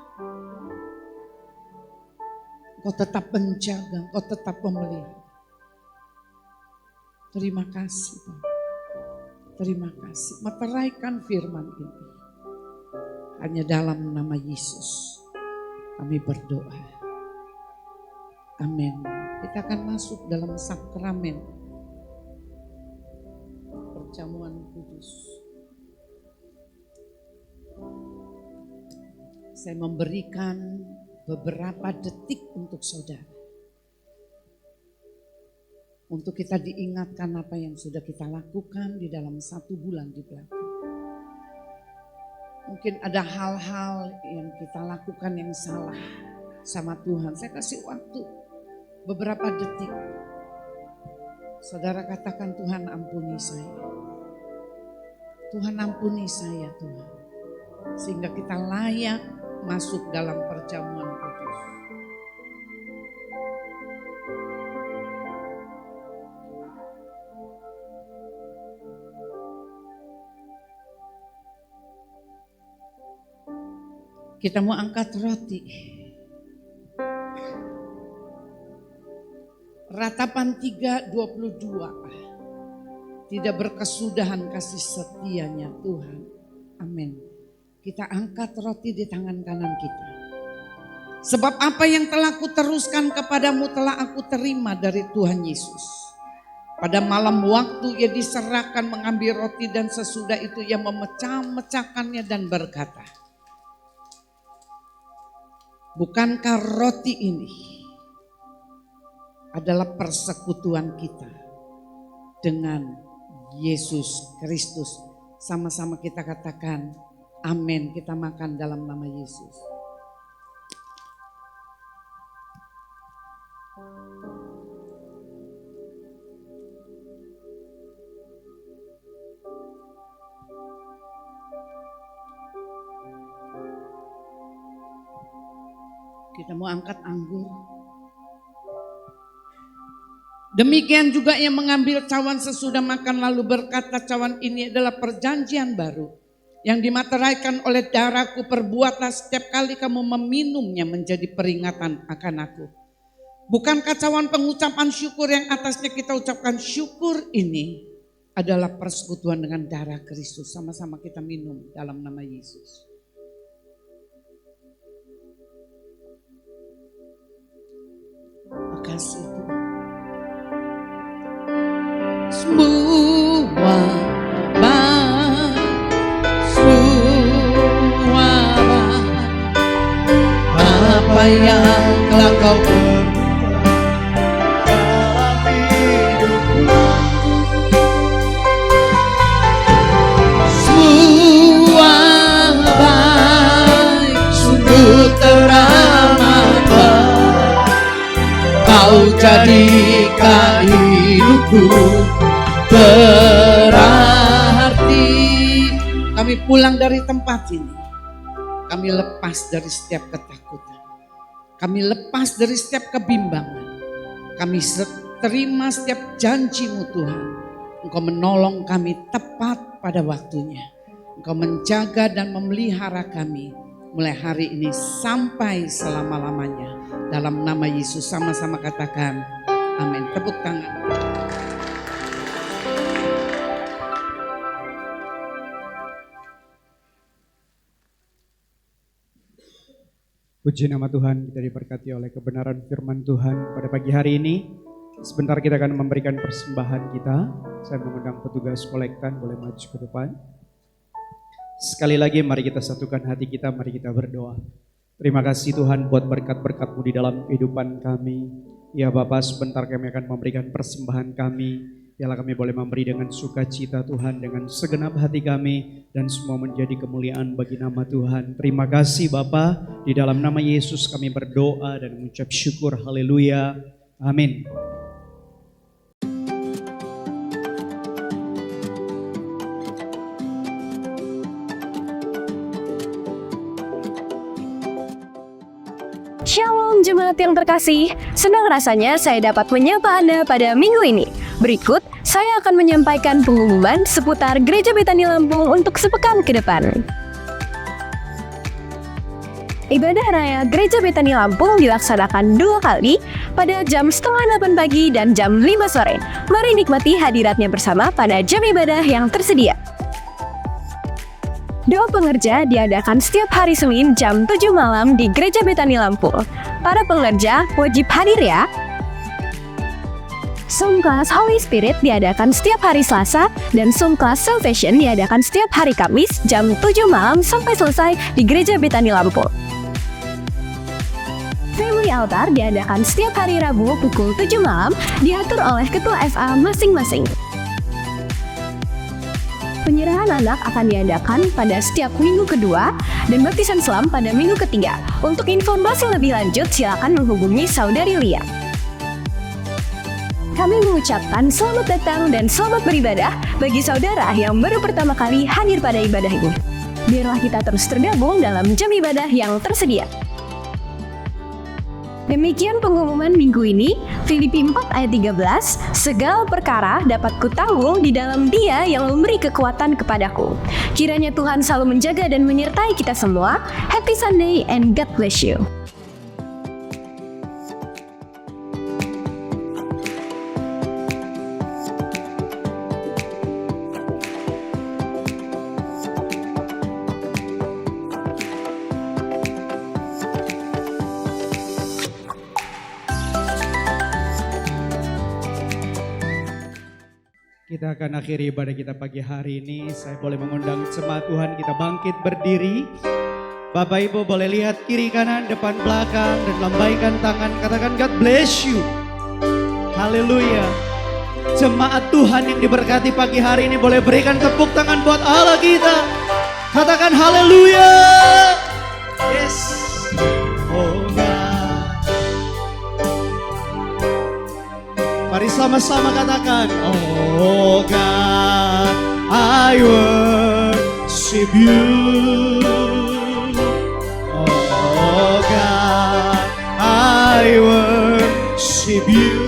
Kau tetap menjaga, Kau tetap memelihara. Terima kasih Tuhan. Terima kasih. Meteraikan firman ini. Hanya dalam nama Yesus kami berdoa. Amin. Kita akan masuk dalam sakramen perjamuan kudus. Saya memberikan beberapa detik untuk saudara. Untuk kita diingatkan apa yang sudah kita lakukan di dalam 1 bulan di belakang. Mungkin ada hal-hal yang kita lakukan yang salah sama Tuhan. Saya kasih waktu beberapa detik. Saudara katakan, Tuhan ampuni saya. Tuhan ampuni saya Tuhan. Sehingga kita layak masuk dalam perjamuan kudus. Kita mau angkat roti. Ratapan 3:22. Tidak berkesudahan kasih setianya Tuhan. Amin. Kita angkat roti di tangan kanan kita. Sebab apa yang telah kuteruskan kepadamu telah aku terima dari Tuhan Yesus. Pada malam waktu ia diserahkan mengambil roti dan sesudah itu ia memecah-mecahkannya dan berkata, bukankah roti ini adalah persekutuan kita dengan Yesus Kristus? Sama-sama kita katakan amin. Kita makan dalam nama Yesus. Kita mau angkat anggur. Demikian juga yang mengambil cawan sesudah makan lalu berkata, cawan ini adalah perjanjian baru yang dimateraikan oleh darahku. Perbuatlah setiap kali kamu meminumnya menjadi peringatan akan aku. Bukankah cawan pengucapan syukur yang atasnya kita ucapkan syukur ini adalah persekutuan dengan darah Kristus? Sama-sama kita minum dalam nama Yesus. Makasih Tuhan. Semua apa yang telah kau perbuat dalam hidupku, semua baik sungguh teramat baik kau jadikan hidupku berarti. Kami pulang dari tempat ini, kami lepas dari setiap ketakutan, kami lepas dari setiap kebimbangan, kami terima setiap janji-Mu Tuhan. Engkau menolong kami tepat pada waktunya, Engkau menjaga dan memelihara kami mulai hari ini sampai selama-lamanya. Dalam nama Yesus sama-sama katakan amin. Tepuk tangan. Puji nama Tuhan, kita diberkati oleh kebenaran firman Tuhan pada pagi hari ini. Sebentar kita akan memberikan persembahan kita. Saya mengundang petugas kolektan, boleh maju ke depan. Sekali lagi mari kita satukan hati kita, mari kita berdoa. Terima kasih Tuhan buat berkat-berkat-Mu di dalam kehidupan kami. Ya Bapa, sebentar kami akan memberikan persembahan kami Biarlah kami boleh memberi dengan sukacita Tuhan, dengan segenap hati kami, dan semua menjadi kemuliaan bagi nama Tuhan. Terima kasih Bapa, di dalam nama Yesus kami berdoa dan mengucap syukur. Haleluya. Amin. Shalom jemaat yang terkasih, senang rasanya saya dapat menyapa Anda pada minggu ini. Berikut, saya akan menyampaikan pengumuman seputar Gereja Betani Lampung untuk sepekan ke depan. Ibadah Raya Gereja Betani Lampung dilaksanakan 2 kali pada jam 7:30 pagi dan jam 5 sore. Mari nikmati hadiratnya bersama pada jam ibadah yang tersedia. Doa pengerja diadakan setiap hari Senin jam 7 malam di Gereja Betani Lampung. Para pengerja wajib hadir ya. Zoom Class Holy Spirit diadakan setiap hari Selasa dan Zoom Class Salvation diadakan setiap hari Kamis jam 7 malam sampai selesai di Gereja Betani Lampung. Family Altar diadakan setiap hari Rabu pukul 7 malam, diatur oleh Ketua FA masing-masing. Penyerahan anak akan diadakan pada setiap minggu kedua dan baptisan selam pada minggu ketiga. Untuk informasi lebih lanjut, silakan menghubungi Saudari Lia. Kami mengucapkan selamat datang dan selamat beribadah bagi saudara yang baru pertama kali hadir pada ibadah ini. Biarlah kita terus tergabung dalam jam ibadah yang tersedia. Demikian pengumuman minggu ini. Filipi 4 ayat 13, segala perkara dapat kutanggung di dalam Dia yang memberi kekuatan kepadaku. Kiranya Tuhan selalu menjaga dan menyertai kita semua. Happy Sunday and God bless you. Kita akan akhiri ibadah kita pagi hari ini. Saya boleh mengundang jemaat Tuhan kita bangkit berdiri. Bapak Ibu boleh lihat kiri kanan, depan belakang, dan lambaikan tangan. Katakan God bless you. Haleluya. Jemaat Tuhan yang diberkati pagi hari ini boleh berikan tepuk tangan buat Allah kita. Katakan haleluya. Yes. Oh God. Mari sama-sama katakan, oh God, I worship you. Oh God, I worship you.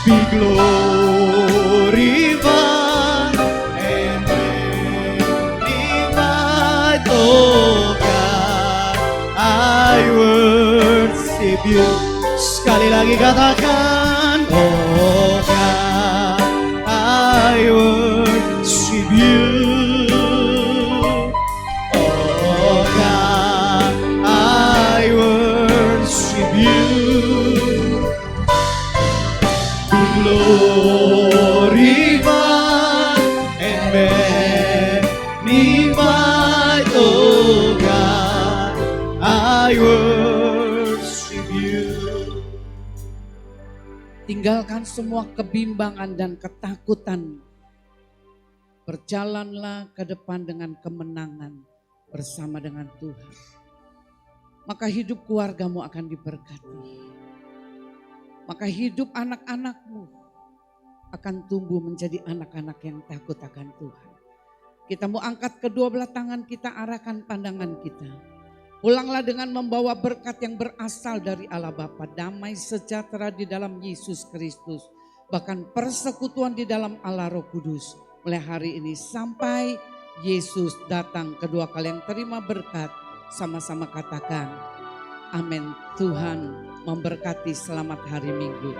Be glorified and magnified. Oh God, I worship you. Sekali lagi katakan, oh God, I worship you. Oh God, I worship you. Be glorified and magnified. Oh God, I worship you. Tinggalkan semua kebimbangan dan ketakutan. Berjalanlah ke depan dengan kemenangan bersama dengan Tuhan. Maka hidup keluargamu akan diberkati. Maka hidup anak-anakmu akan tumbuh menjadi anak-anak yang takut akan Tuhan. Kita mau angkat kedua belah tangan kita, arahkan pandangan kita. Pulanglah dengan membawa berkat yang berasal dari Allah Bapa, damai sejahtera di dalam Yesus Kristus, bahkan persekutuan di dalam Allah Roh Kudus. Mulai hari ini sampai Yesus datang kedua kali, yang terima berkat, sama-sama katakan amin. Tuhan memberkati, selamat hari Minggu.